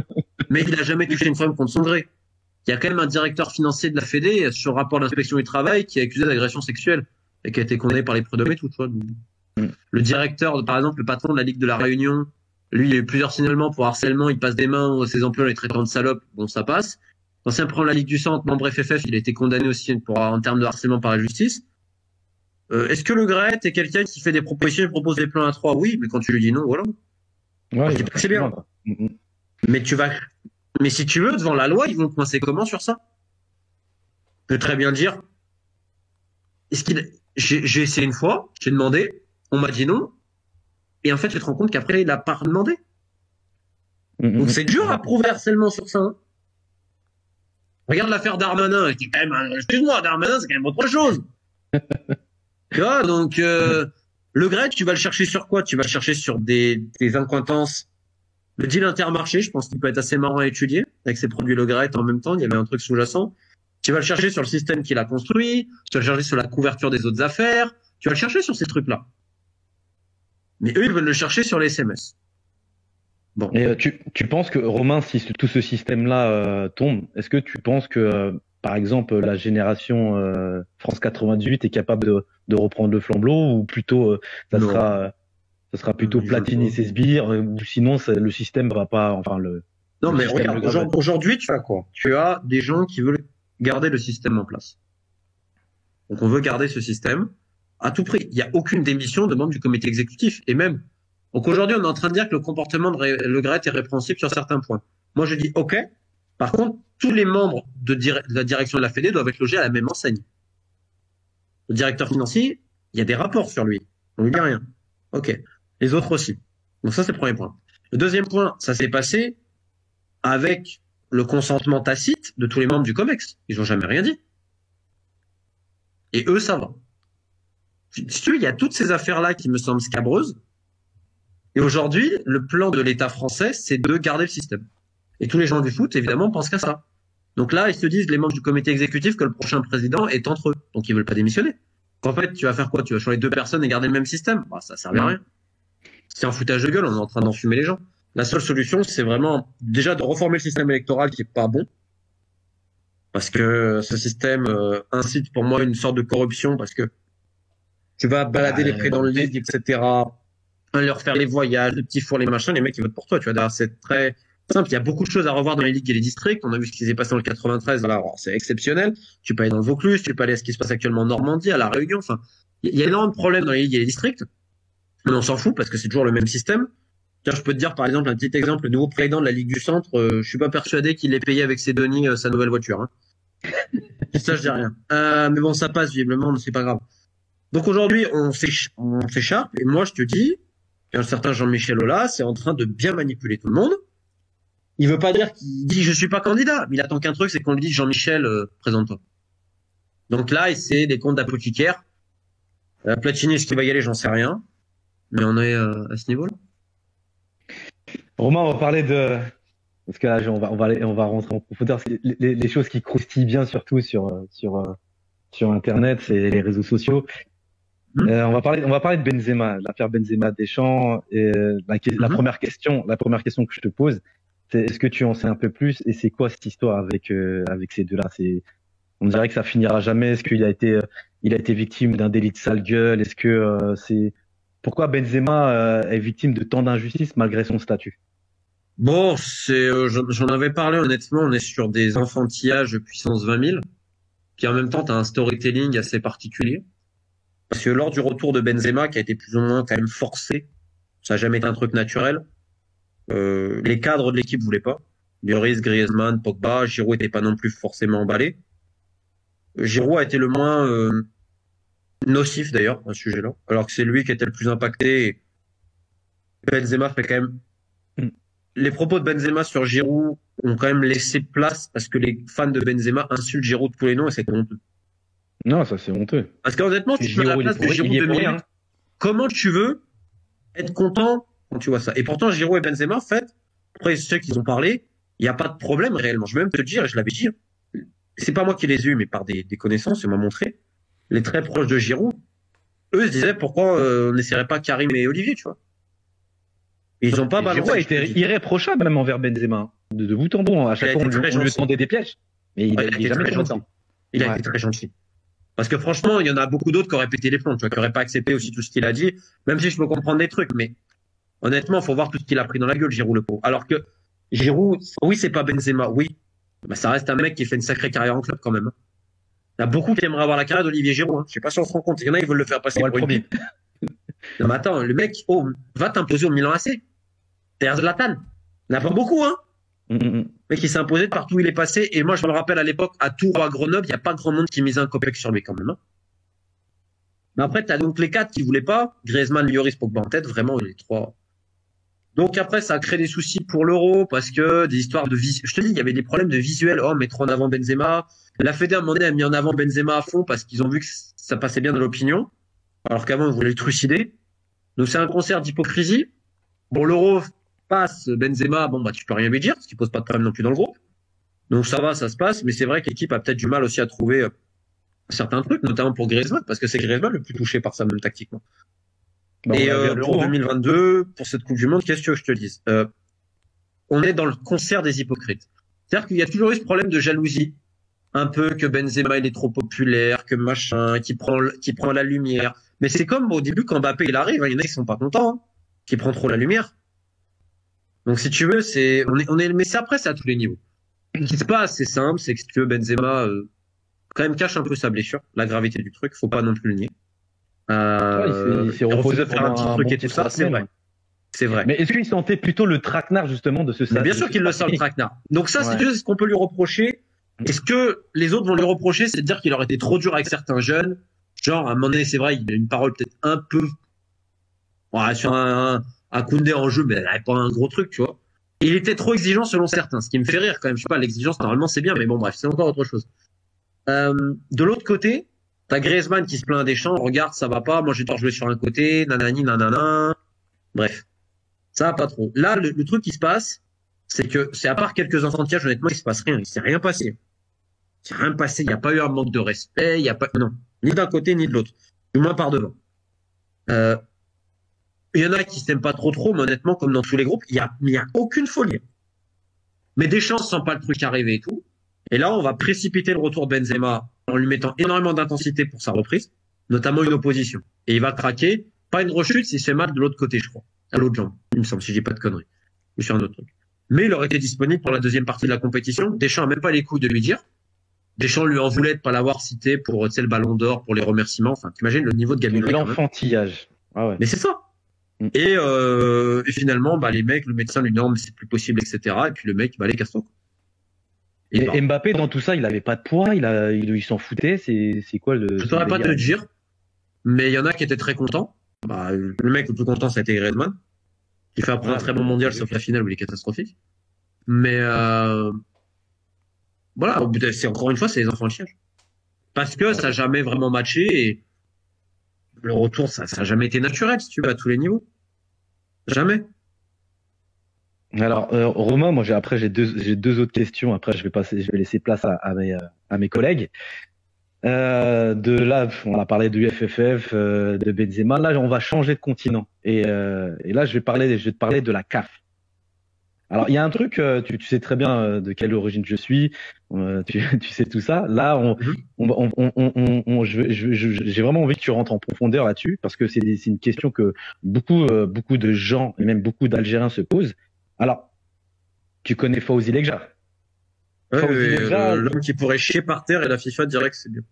mais il a jamais touché une femme contre son gré. Il y a quand même un directeur financier de la Fédé sur rapport d'inspection du travail qui est accusé d'agression sexuelle et qui a été condamné par les prud'hommes et tout, tu vois. Le directeur, par exemple, le patron de la Ligue de la Réunion, lui, il a eu plusieurs signalements pour harcèlement, il passe des mains à ses employés, les traitant de salopes, bon, ça passe. L'ancien président de la Ligue du Centre, membre FFF, il a été condamné aussi en termes de harcèlement par la justice. Est-ce que Le Graët est quelqu'un qui fait des propositions, il propose des plans à 3? Oui, mais quand tu lui dis non, voilà. Ouais, je dis pas que c'est bien. Mais si tu veux, devant la loi, ils vont coincer comment sur ça? Je peux très bien dire, j'ai essayé une fois, j'ai demandé, on m'a dit non, et en fait, tu te rends compte qu'après, il a pas demandé. Donc c'est dur à prouver harcèlement sur ça. Hein. Regarde l'affaire Darmanin, qui est quand même, excuse-moi, Darmanin, c'est quand même autre chose. Tu vois, donc, Le Graët, tu vas le chercher sur quoi? Tu vas le chercher sur des incointances. Le deal Intermarché, je pense qu'il peut être assez marrant à étudier, avec ses produits Le Graët en même temps, il y avait un truc sous-jacent. Tu vas le chercher sur le système qu'il a construit, tu vas le chercher sur la couverture des autres affaires, tu vas le chercher sur ces trucs-là. Mais eux, ils veulent le chercher sur les SMS. Bon. Et tu penses que, Romain, si tout ce système-là tombe, est-ce que tu penses que, par exemple, la génération France 98 est capable de reprendre le flambeau, ou plutôt ça sera plutôt Platini et ses sbires, ou sinon le système va pas, enfin Non, mais regarde, aujourd'hui, tu as quoi? Tu as des gens qui veulent garder le système en place. Donc on veut garder ce système à tout prix. Il n'y a aucune démission de membre du comité exécutif, et même. Donc aujourd'hui, on est en train de dire que le comportement de Le Graët est répréhensible sur certains points. Moi, je dis OK. Par contre, tous les membres de la direction de la Fédé doivent être logés à la même enseigne. Le directeur financier, il y a des rapports sur lui. On lui dit rien. OK. Les autres aussi. Donc ça, c'est le premier point. Le deuxième point, ça s'est passé avec le consentement tacite de tous les membres du COMEX. Ils n'ont jamais rien dit. Et eux, ça va. Si tu veux, il y a toutes ces affaires-là qui me semblent scabreuses. Et aujourd'hui, le plan de l'État français, c'est de garder le système. Et tous les gens du foot, évidemment, pensent qu'à ça. Donc là, ils se disent, les membres du comité exécutif, que le prochain président est entre eux. Donc ils veulent pas démissionner. En fait, tu vas faire quoi? Tu vas changer 2 personnes et garder le même système? Bah, ça sert à rien. C'est un foutage de gueule, on est en train d'enfumer les gens. La seule solution, c'est vraiment, déjà, de reformer le système électoral qui est pas bon. Parce que ce système incite pour moi une sorte de corruption, parce que tu vas balader les prix dans le ligue, etc., leur faire les voyages, les petits fours, les machins, les mecs ils votent pour toi, tu vois. D'ailleurs, c'est très simple. Il y a beaucoup de choses à revoir dans les ligues et les districts. On a vu ce qui s'est passé dans le 93, là, c'est exceptionnel. Tu peux aller dans le Vaucluse, tu peux aller à ce qui se passe actuellement en Normandie, à La Réunion. Enfin, il y a énormément de problèmes dans les ligues et les districts. Mais on s'en fout parce que c'est toujours le même système. Tiens, je peux te dire, par exemple, un petit exemple, le nouveau président de la Ligue du Centre, je suis pas persuadé qu'il ait payé avec ses deniers sa nouvelle voiture. Hein. Ça, je dis rien. Mais bon, ça passe visiblement, c'est pas grave. Donc aujourd'hui, on s'écharpe, et moi, je te dis, qu'un certain Jean-Michel Aulas est en train de bien manipuler tout le monde. Il veut pas dire qu'il dit je suis pas candidat, mais il attend qu'un truc, c'est qu'on lui dise Jean-Michel, présente-toi. Donc là, c'est des comptes d'apothicaire. Platini, est-ce qu'il va y aller, j'en sais rien. Mais on est à ce niveau-là. Romain, on va parler de... Parce que là, on va rentrer en profondeur. Les choses qui croustillent bien, surtout sur Internet, c'est les réseaux sociaux. On va parler de Benzema, l'affaire Benzema Deschamps. Et la première question que je te pose, c'est est-ce que tu en sais un peu plus et c'est quoi cette histoire avec ces deux-là? On dirait que ça finira jamais. Est-ce qu'il a été victime d'un délit de sale gueule? Est-ce que pourquoi Benzema est victime de tant d'injustices malgré son statut? Bon, j'en avais parlé honnêtement. On est sur des enfantillages puissance 20 000. Puis en même temps, tu as un storytelling assez particulier. Parce que lors du retour de Benzema, qui a été plus ou moins quand même forcé, ça n'a jamais été un truc naturel, les cadres de l'équipe voulaient pas. Lloris, Griezmann, Pogba, Giroud était pas non plus forcément emballé. Giroud a été le moins nocif d'ailleurs à ce sujet-là, alors que c'est lui qui était le plus impacté. Benzema fait quand même... Les propos de Benzema sur Giroud ont quand même laissé place parce que les fans de Benzema insultent Giroud de tous les noms et c'est honteux. Non, ça c'est honteux. Parce qu'honnêtement, tu te mets à la place de Giroud 2008, comment tu veux être content quand tu vois ça? Et pourtant, Giroud et Benzema, en fait, après ceux qui ont parlé, il n'y a pas de problème réellement. Je vais même te le dire, et je l'avais dit, c'est pas moi qui les ai eus, mais par des connaissances, on m'a montré, les très proches de Giroud, eux se disaient pourquoi on n'essaierait pas Karim et Olivier, tu vois. Et ils n'ont pas balancé. Giroud était irréprochable même envers Benzema, de bout en bout. À chaque fois, on lui tendait des pièges. Mais il a été jamais gentil. Il a été très gentil. Parce que franchement, il y en a beaucoup d'autres qui auraient pété les plombs, tu vois, qui n'auraient pas accepté aussi tout ce qu'il a dit, même si je peux comprendre des trucs, mais honnêtement, il faut voir tout ce qu'il a pris dans la gueule, Giroud, le pauvre. Alors que Giroud, oui, c'est pas Benzema, oui, bah, ça reste un mec qui fait une sacrée carrière en club quand même. Il y a beaucoup qui aimeraient avoir la carrière d'Olivier Giroud. Hein. Je sais pas si on se rend compte. Il y en a, ils veulent le faire passer pour une pipe. Non, mais attends, le mec, va t'imposer au Milan AC. Derrière Zlatan. Il n'y en a pas beaucoup, hein. Le mec, il s'est imposé de partout où il est passé. Et moi, je me le rappelle à l'époque, à Tours ou à Grenoble, il n'y a pas grand monde qui misait un copec sur lui quand même. Hein. Mais après, tu as donc les 4 qui voulaient pas. Griezmann, Lloris, Pogba en tête. Vraiment, les 3. Donc après, ça a créé des soucis pour l'Euro parce que des histoires de je te dis, il y avait des problèmes de visuel. Oh, mettre en avant Benzema. La Fédé, à un moment donné, a mis en avant Benzema à fond parce qu'ils ont vu que ça passait bien dans l'opinion. Alors qu'avant, on voulait le trucider. Donc c'est un concert d'hypocrisie. Bon, l'Euro passe, Benzema, bon, bah, tu peux rien lui dire, parce qu'il pose pas de problème non plus dans le groupe. Donc ça va, ça se passe, mais c'est vrai que l'équipe a peut-être du mal aussi à trouver certains trucs, notamment pour Griezmann, parce que c'est Griezmann le plus touché par ça, même tactiquement. Bah, et pour 2022, pour cette Coupe du Monde, qu'est-ce que je te dise on est dans le concert des hypocrites. C'est-à-dire qu'il y a toujours eu ce problème de jalousie, un peu que Benzema il est trop populaire, que machin, qui prend la lumière. Mais c'est comme au début quand Mbappé il arrive, il y en a qui sont pas contents, hein, qui prend trop la lumière. Donc si tu veux, mais c'est après c'est à tous les niveaux. Ce qui se passe, c'est simple, c'est que si tu veux, Benzema quand même cache un peu sa blessure, la gravité du truc, faut pas non plus le nier. Il s'est reposé de faire un petit truc et tout ça, c'est vrai. C'est vrai. Mais est-ce qu'il sentait plutôt le traquenard justement de ce stade? Bien sûr qu'il le sent le traquenard. Donc ça, c'est ce qu'on peut lui reprocher. Est-ce que les autres vont lui reprocher, c'est de dire qu'il aurait été trop dur avec certains jeunes? Genre, à un moment donné, c'est vrai, il a une parole peut-être un peu sur un Koundé en jeu, mais elle n'avait pas un gros truc, tu vois. Et il était trop exigeant selon certains, ce qui me fait rire quand même. Je sais pas, l'exigence, normalement, c'est bien, mais bon, bref, c'est encore autre chose. De l'autre côté, t'as Griezmann qui se plaint des champs, regarde, ça va pas, moi j'ai tort jouer sur un côté, nanani, nanana. Bref. Ça va pas trop. Là, le truc qui se passe, c'est que, c'est à part quelques enfantillages, honnêtement, il se passe rien. Il s'est rien passé. Il s'est rien passé. Il n'y a pas eu un manque de respect. Il y a pas, non. Ni d'un côté, ni de l'autre. Du moins par devant. Il y en a qui s'aiment pas trop, mais honnêtement, comme dans tous les groupes, il y a aucune folie. Mais Deschamps sent pas le truc arriver et tout. Et là, on va précipiter le retour de Benzema en lui mettant énormément d'intensité pour sa reprise, notamment une opposition. Et il va craquer, pas une rechute, s'il se fait mal de l'autre côté, je crois, à l'autre jambe, il me semble, si j'ai pas de conneries. Ou sur un autre truc. Mais il aurait été disponible pour la deuxième partie de la compétition. Deschamps n'a même pas les couilles de lui dire. Deschamps lui en voulait de pas l'avoir cité pour, tu sais, le ballon d'or, pour les remerciements. Enfin, t'imagines le niveau de gabegie. L'enfantillage. Ah ouais. Mais c'est ça. Et finalement, les mecs, le médecin lui dit non, mais c'est plus possible, etc. Et puis le mec, les casse-toi. Et Mbappé, dans tout ça, il avait pas de poids, il s'en foutait. C'est quoi le. Je ne saurais pas te le dire, mais il y en a qui étaient très contents. Le mec le plus content, ça a été Griezmann, qui fait après un très bon mondial, sauf la finale où il est catastrophique. Mais voilà, c'est encore une fois, c'est les enfants de chiage. Parce que ça n'a jamais vraiment matché et le retour, ça n'a jamais été naturel, si tu veux, à tous les niveaux. Jamais. Alors, Romain, moi, j'ai deux autres questions. Après, je vais laisser place à mes collègues. De là, on a parlé de l'UFFF, de Benzema. Là, on va changer de continent. Et là, je vais te parler de la CAF. Alors, il y a un truc, tu sais très bien de quelle origine je suis, tu sais tout ça. Là, j'ai vraiment envie que tu rentres en profondeur là-dessus, parce que c'est une question que beaucoup de gens et même beaucoup d'Algériens se posent. Alors, tu connais Fawzi Lekja? L'homme qui pourrait chier par terre et la FIFA dirait que c'est bien.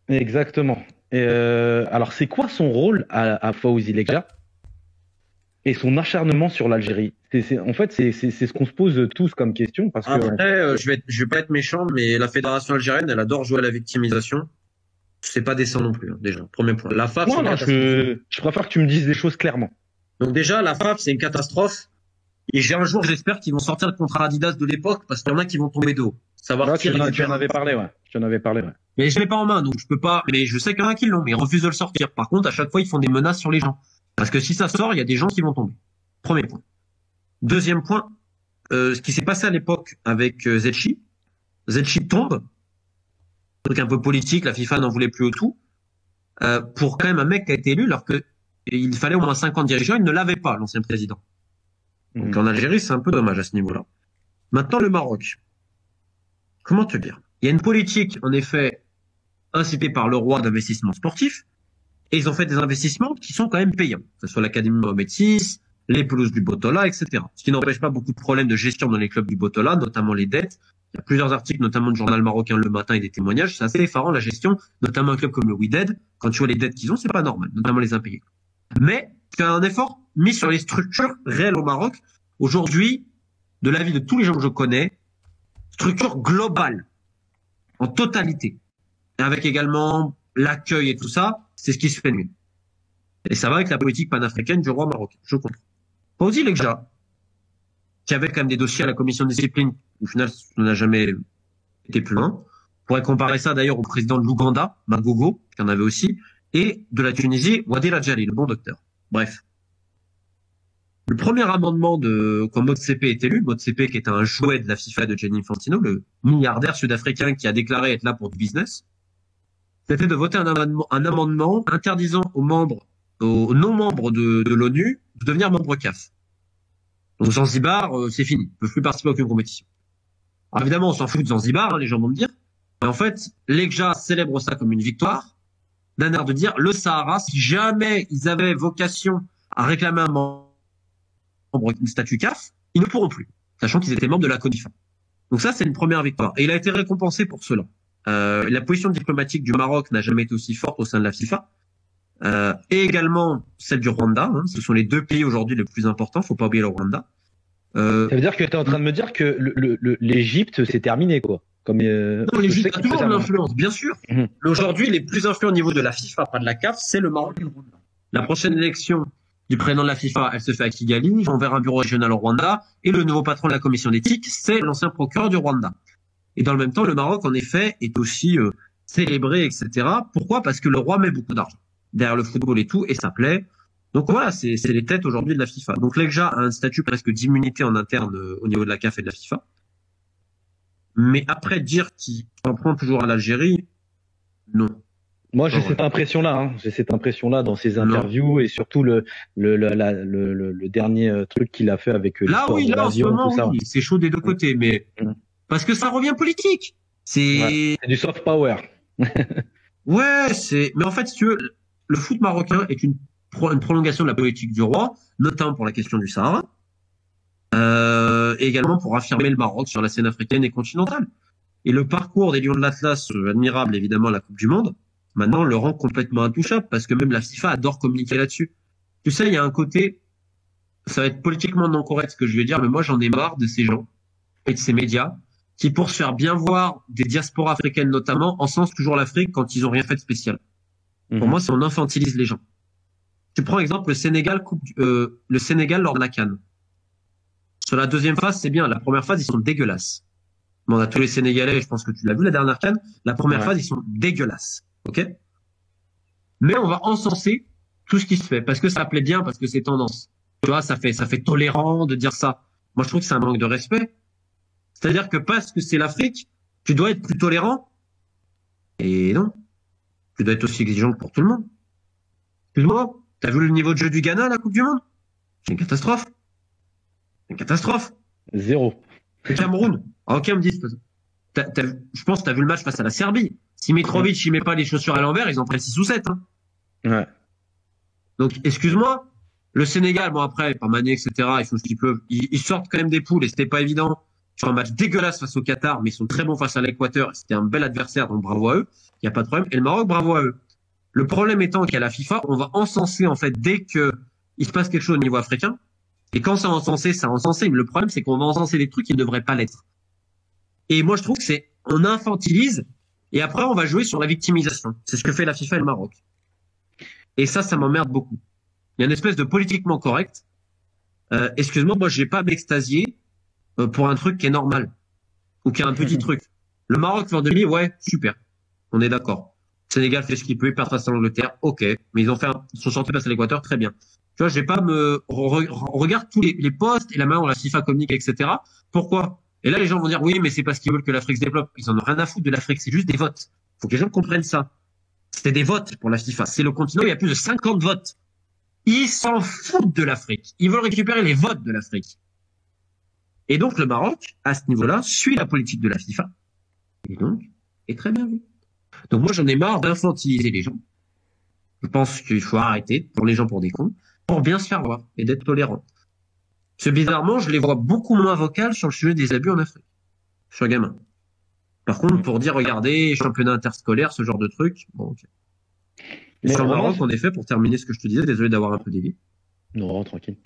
Exactement. Alors, c'est quoi son rôle à Fawzi Lekja et son acharnement sur l'Algérie? En fait, c'est ce qu'on se pose tous comme question. Parce que je vais pas être méchant, mais la fédération algérienne, elle adore jouer à la victimisation. C'est pas décent non plus, déjà. Premier point. La FAF, je préfère que tu me dises les choses clairement. Donc déjà, la FAF, c'est une catastrophe. Et un jour, j'espère qu'ils vont sortir le contrat Adidas de l'époque, parce qu'il y en a qui vont tomber de haut. Savoir tu en avais parlé, ouais. Tu en avais parlé, ouais. Mais je l'ai pas en main, donc je peux pas. Mais je sais qu'il y en a qui l'ont, mais ils refusent de le sortir. Par contre, à chaque fois, ils font des menaces sur les gens. Parce que si ça sort, il y a des gens qui vont tomber. Premier point. Deuxième point, ce qui s'est passé à l'époque avec Zetchi. Zetchi tombe. Truc un peu politique, la FIFA n'en voulait plus au tout. Pour quand même un mec qui a été élu, alors que il fallait au moins 50 dirigeants, il ne l'avait pas, l'ancien président. Donc en Algérie, c'est un peu dommage à ce niveau-là. Maintenant, le Maroc. Comment te dire? Il y a une politique, en effet, incitée par le roi d'investissement sportif, et ils ont fait des investissements qui sont quand même payants, que ce soit l'Académie Mohamed VI, les pelouses du Botola, etc. Ce qui n'empêche pas beaucoup de problèmes de gestion dans les clubs du Botola, notamment les dettes. Il y a plusieurs articles, notamment du journal marocain Le Matin et des témoignages. C'est assez effarant, la gestion, notamment un club comme le Wydad. Quand tu vois les dettes qu'ils ont, c'est pas normal, notamment les impayés. Mais, il y a un effort mis sur les structures réelles au Maroc. Aujourd'hui, de l'avis de tous les gens que je connais, structure globale, en totalité. Et avec également l'accueil et tout ça, c'est ce qui se fait mieux. Et ça va avec la politique panafricaine du roi marocain, je comprends. Fawzi Lekja, qui avait quand même des dossiers à la commission de discipline, au final, ça n'a jamais été plus loin. On pourrait comparer ça d'ailleurs au président de l'Ouganda, Magogo, qui en avait aussi, et de la Tunisie, Wadil Adjali, le bon docteur. Bref. Le premier amendement quand Motsepe est élu, Motsepe qui est un jouet de la FIFA de Gianni Infantino, le milliardaire sud-africain qui a déclaré être là pour du business, c'était de voter un amendement interdisant aux non-membres de l'ONU de devenir membre CAF. Donc Zanzibar, c'est fini, ils ne peuvent plus participer à aucune compétition. Alors évidemment, on s'en fout de Zanzibar, les gens vont me dire, mais en fait, Lekja célèbre ça comme une victoire, d'un air de dire, le Sahara, si jamais ils avaient vocation à réclamer un membre statut CAF, ils ne pourront plus, sachant qu'ils étaient membres de la CONIFA. Donc ça, c'est une première victoire. Et il a été récompensé pour cela. La position diplomatique du Maroc n'a jamais été aussi forte au sein de la FIFA. Et également celle du Rwanda. Ce sont les deux pays aujourd'hui les plus importants. Faut pas oublier le Rwanda. Ça veut dire que tu es en train de me dire que l'Égypte, c'est terminé, quoi. Non, l'Égypte a toujours de l'influence, bien sûr. Mais aujourd'hui, les plus influents au niveau de la FIFA, pas de la CAF, c'est le Maroc et le Rwanda. La prochaine élection du président de la FIFA, elle se fait à Kigali. Ils vont vers un bureau régional au Rwanda. Et le nouveau patron de la commission d'éthique, c'est l'ancien procureur du Rwanda. Et dans le même temps, le Maroc, en effet, est aussi célébré, etc. Pourquoi? Parce que le roi met beaucoup d'argent derrière le football et tout, et ça plaît. Donc voilà, c'est les têtes aujourd'hui de la FIFA. Donc Lekja a un statut presque d'immunité en interne au niveau de la CAF et de la FIFA. Mais après, dire qu'il en prend toujours à l'Algérie, non. Moi, j'ai cette impression-là. J'ai cette impression-là dans ses interviews et surtout le dernier truc qu'il a fait avec là, oui, là, en ce moment, oui, c'est chaud des deux côtés, mais parce que ça revient politique. C'est du soft power. Ouais, mais en fait, si tu veux, le foot marocain est une prolongation de la politique du roi, notamment pour la question du Sahara, et également pour affirmer le Maroc sur la scène africaine et continentale. Et le parcours des Lions de l'Atlas, admirable évidemment à la Coupe du Monde, maintenant le rend complètement intouchable parce que même la FIFA adore communiquer là-dessus. Tu sais, il y a un côté, ça va être politiquement non correct ce que je vais dire, mais moi j'en ai marre de ces gens et de ces médias qui, pour se faire bien voir des diasporas africaines notamment, encensent toujours l'Afrique quand ils ont rien fait de spécial. Pour moi, c'est on infantilise les gens. Tu prends exemple le Sénégal lors de la CAN. Sur la deuxième phase, c'est bien. La première phase, ils sont dégueulasses. Bon, on a tous les Sénégalais, je pense que tu l'as vu la dernière CAN. La première phase, ils sont dégueulasses. Ok? Mais on va encenser tout ce qui se fait parce que ça plaît bien, parce que c'est tendance. Tu vois, ça fait tolérant de dire ça. Moi, je trouve que c'est un manque de respect. C'est-à-dire que parce que c'est l'Afrique, tu dois être plus tolérant. Et non. Tu dois être aussi exigeant pour tout le monde. Excuse-moi, t'as vu le niveau de jeu du Ghana à la Coupe du Monde? C'est une catastrophe. Une catastrophe. 0. Le Cameroun. Ah, ok, me dit. Je pense que t'as vu le match face à la Serbie. Si Mitrovic, il met pas les chaussures à l'envers, ils en prennent 6 ou 7. Hein. Ouais. Donc, excuse-moi. Le Sénégal, bon après, par Mané, etc., ils font ce qu'ils peuvent. Ils sortent quand même des poules et c'était pas évident. Sur un match dégueulasse face au Qatar, mais ils sont très bons face à l'Équateur. C'était un bel adversaire, donc bravo à eux. Il n'y a pas de problème. Et le Maroc, bravo à eux. Le problème étant qu'à la FIFA, on va encenser, en fait, dès que il se passe quelque chose au niveau africain. Et quand c'est encensé, c'est encensé. Mais le problème, c'est qu'on va encenser des trucs qui ne devraient pas l'être. Et moi, je trouve que on infantilise. Et après, on va jouer sur la victimisation. C'est ce que fait la FIFA et le Maroc. Et ça m'emmerde beaucoup. Il y a une espèce de politiquement correct. Excuse-moi, moi, je vais pas m'extasier pour un truc qui est normal. Ou qui est un petit truc. Le Maroc fait en demi, ouais, super. On est d'accord. Sénégal fait ce qu'il peut, il perd face à l'Angleterre, ok. Mais ils sont sortis face à l'Équateur, très bien. Tu vois, je vais pas regarde tous les postes et la manière dont la FIFA communique, etc. Pourquoi? Et là, les gens vont dire, oui, mais c'est parce qu'ils veulent que l'Afrique se développe. Ils en ont rien à foutre de l'Afrique, c'est juste des votes. Faut que les gens comprennent ça. C'était des votes pour la FIFA. C'est le continent, il y a plus de 50 votes. Ils s'en foutent de l'Afrique. Ils veulent récupérer les votes de l'Afrique. Et donc, le Maroc, à ce niveau-là, suit la politique de la FIFA. Et donc, est très bien vu. Donc, moi, j'en ai marre d'infantiliser les gens. Je pense qu'il faut arrêter de prendre les gens pour des cons, pour bien se faire voir et d'être tolérant. Parce que bizarrement, je les vois beaucoup moins vocales sur le sujet des abus en Afrique. Je suis un gamin. Par contre, pour dire, regardez, championnat interscolaire, ce genre de truc, bon, ok. Et sur le Maroc, en effet, pour terminer ce que je te disais, désolé d'avoir un peu dévié. Non, tranquille.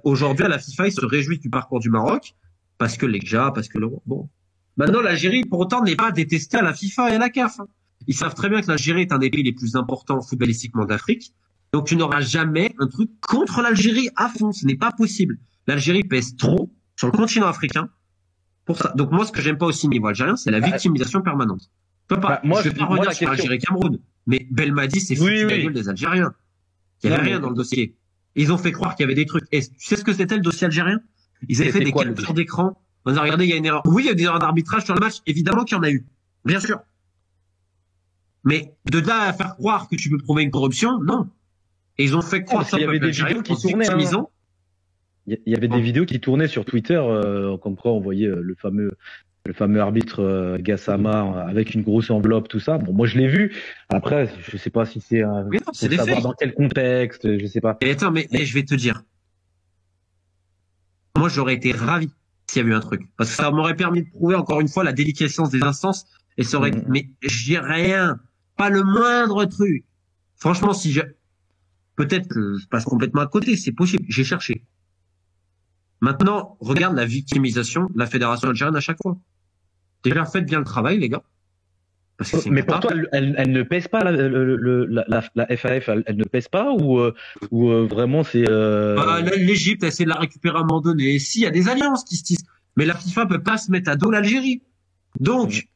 Aujourd'hui, à la FIFA, ils se réjouissent du parcours du Maroc, parce que l'Eja, parce que l'Euro. Bon. Maintenant, l'Algérie, pour autant, n'est pas détestée à la FIFA et à la CAF. Ils savent très bien que l'Algérie est un des pays les plus importants footballistiquement d'Afrique. Donc, tu n'auras jamais un truc contre l'Algérie à fond. Ce n'est pas possible. L'Algérie pèse trop sur le continent africain pour ça. Donc, moi, ce que j'aime pas aussi au niveau algérien, c'est la victimisation permanente. Je peux pas, je vais pas revenir sur Algérie-Cameroun. Mais Belmadi, c'est foutu la gueule des Algériens. Il n'y avait rien dans le dossier. Ils ont fait croire qu'il y avait des trucs. Et tu sais ce que c'était le dossier algérien? Ils avaient fait des captures d'écran. On a regardé, il y a une erreur. Oui, il y a des erreurs d'arbitrage sur le match. Évidemment qu'il y en a eu. Bien sûr. Mais de là à faire croire que tu peux prouver une corruption, non. Et ils ont fait croire ça. Il y avait des vidéos qui tournaient. Il y avait des vidéos qui tournaient sur Twitter, comme quoi on voyait le fameux arbitre Gassama avec une grosse enveloppe, tout ça. Bon, moi je l'ai vu. Après, je sais pas si c'est c'est des faits. Dans quel contexte, je sais pas. Et attends, mais je vais te dire. Moi, j'aurais été ravi s'il y avait eu un truc, parce que ça m'aurait permis de prouver encore une fois la déliquescence des instances. Et ça aurait. Mais j'ai rien, pas le moindre truc. Franchement, peut-être que je passe complètement à côté, c'est possible. J'ai cherché. Maintenant, regarde la victimisation de la fédération algérienne à chaque fois. Déjà, faites bien le travail, les gars. Parce que mais pour toi, elle ne pèse pas la FAF, elle ne pèse pas ou vraiment c'est. L'Égypte essaie de la récupérer à un moment donné. Si, il y a des alliances qui se tissent, mais la FIFA peut pas se mettre à dos l'Algérie. Donc,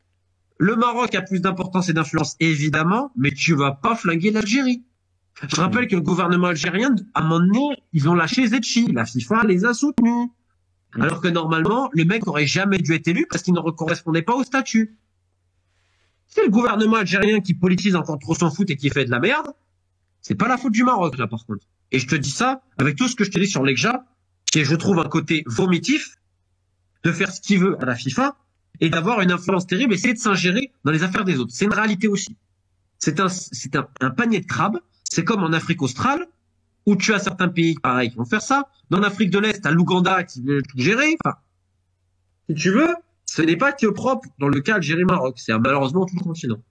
le Maroc a plus d'importance et d'influence, évidemment, mais tu vas pas flinguer l'Algérie. Je rappelle que le gouvernement algérien, à un moment donné, ils ont lâché Zetchi. La FIFA les a soutenus. Alors que normalement, le mec aurait jamais dû être élu parce qu'il ne correspondait pas au statut. C'est le gouvernement algérien qui politise encore trop son foot et qui fait de la merde. C'est pas la faute du Maroc, là, par contre. Et je te dis ça avec tout ce que je te dis sur l'Eja, qui est, je trouve, un côté vomitif de faire ce qu'il veut à la FIFA et d'avoir une influence terrible, essayer de s'ingérer dans les affaires des autres. C'est une réalité aussi. C'est un panier de crabes. C'est comme en Afrique australe, où tu as certains pays pareils qui vont faire ça. Dans l'Afrique de l'Est, t'as l'Ouganda qui veut tout gérer. Enfin, si tu veux, ce n'est pas que propre dans le cas Algérie-Maroc. C'est malheureusement tout le continent.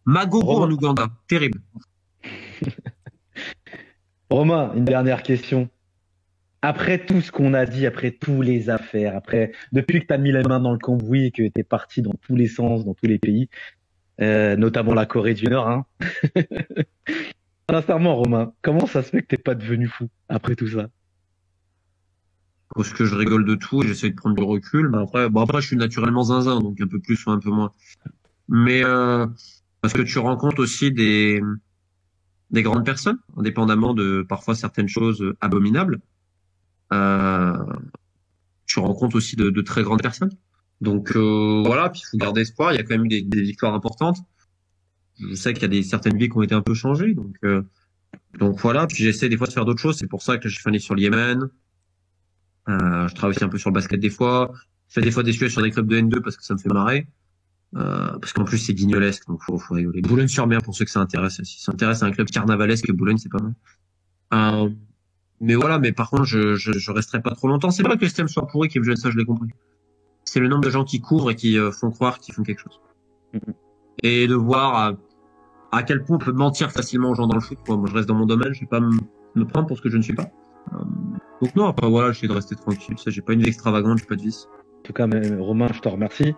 Magoro en Ouganda. Terrible. Romain, une dernière question. Après tout ce qu'on a dit, après tous les affaires, depuis que tu as mis les mains dans le cambouis et que tu es parti dans tous les sens, dans tous les pays, notamment la Corée du Nord, hein. Sincèrement, Romain, comment ça se fait que t'es pas devenu fou après tout ça? Parce que je rigole de tout, j'essaie de prendre du recul, mais après je suis naturellement zinzin, donc un peu plus ou un peu moins. Mais parce que tu rencontres aussi des grandes personnes, indépendamment de parfois certaines choses abominables. Tu rencontres aussi de très grandes personnes. Donc voilà, puis il faut garder espoir. Il y a quand même eu des victoires importantes. Je sais qu'il y a certaines vies qui ont été un peu changées. Donc voilà, puis j'essaie des fois de faire d'autres choses. C'est pour ça que j'ai fait un livre sur le Yémen. Je travaille aussi un peu sur le basket des fois. Je fais des fois des sujets sur des clubs de N2 parce que ça me fait marrer. Parce qu'en plus c'est guignolesque, donc faut rigoler. Boulogne-sur-Mer pour ceux que ça intéresse. Si ça intéresse à un club carnavalesque, Boulogne c'est pas mal. Mais voilà, mais par contre je resterai pas trop longtemps. C'est pas que le système soit pourri qui me gêne, ça je l'ai compris. C'est le nombre de gens qui courent et qui font croire qu'ils font quelque chose. Et de voir à quel point on peut mentir facilement aux gens dans le foot. Moi je reste dans mon domaine, je vais pas me prendre pour ce que je ne suis pas. Donc non, après voilà, j'essaie de rester tranquille. Ça, j'ai pas une vie extravagante, j'ai pas de vice. En tout cas, Romain, je te remercie.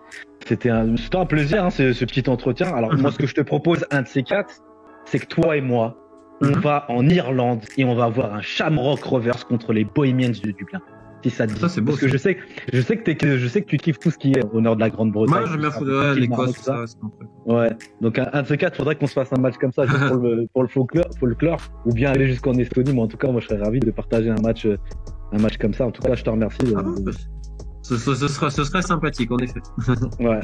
C'était un plaisir, hein, ce petit entretien. Alors moi, ce que je te propose, un de ces quatre, c'est que toi et moi, on va en Irlande et on va voir un Shamrock Rovers contre les Bohemians de Dublin. Si ça te dit. Ça, c'est beau. Parce que je sais que tu kiffes tout ce qui est au nord de la Grande-Bretagne. Moi, j'aime bien l'Écosse, ça. Ouais. Donc un de ces quatre, faudrait qu'on se fasse un match comme ça juste pour le folklore, ou bien aller jusqu'en Estonie. Mais en tout cas, moi, je serais ravi de partager un match comme ça. En tout cas, je te remercie. Ce serait sympathique, en effet. Ouais.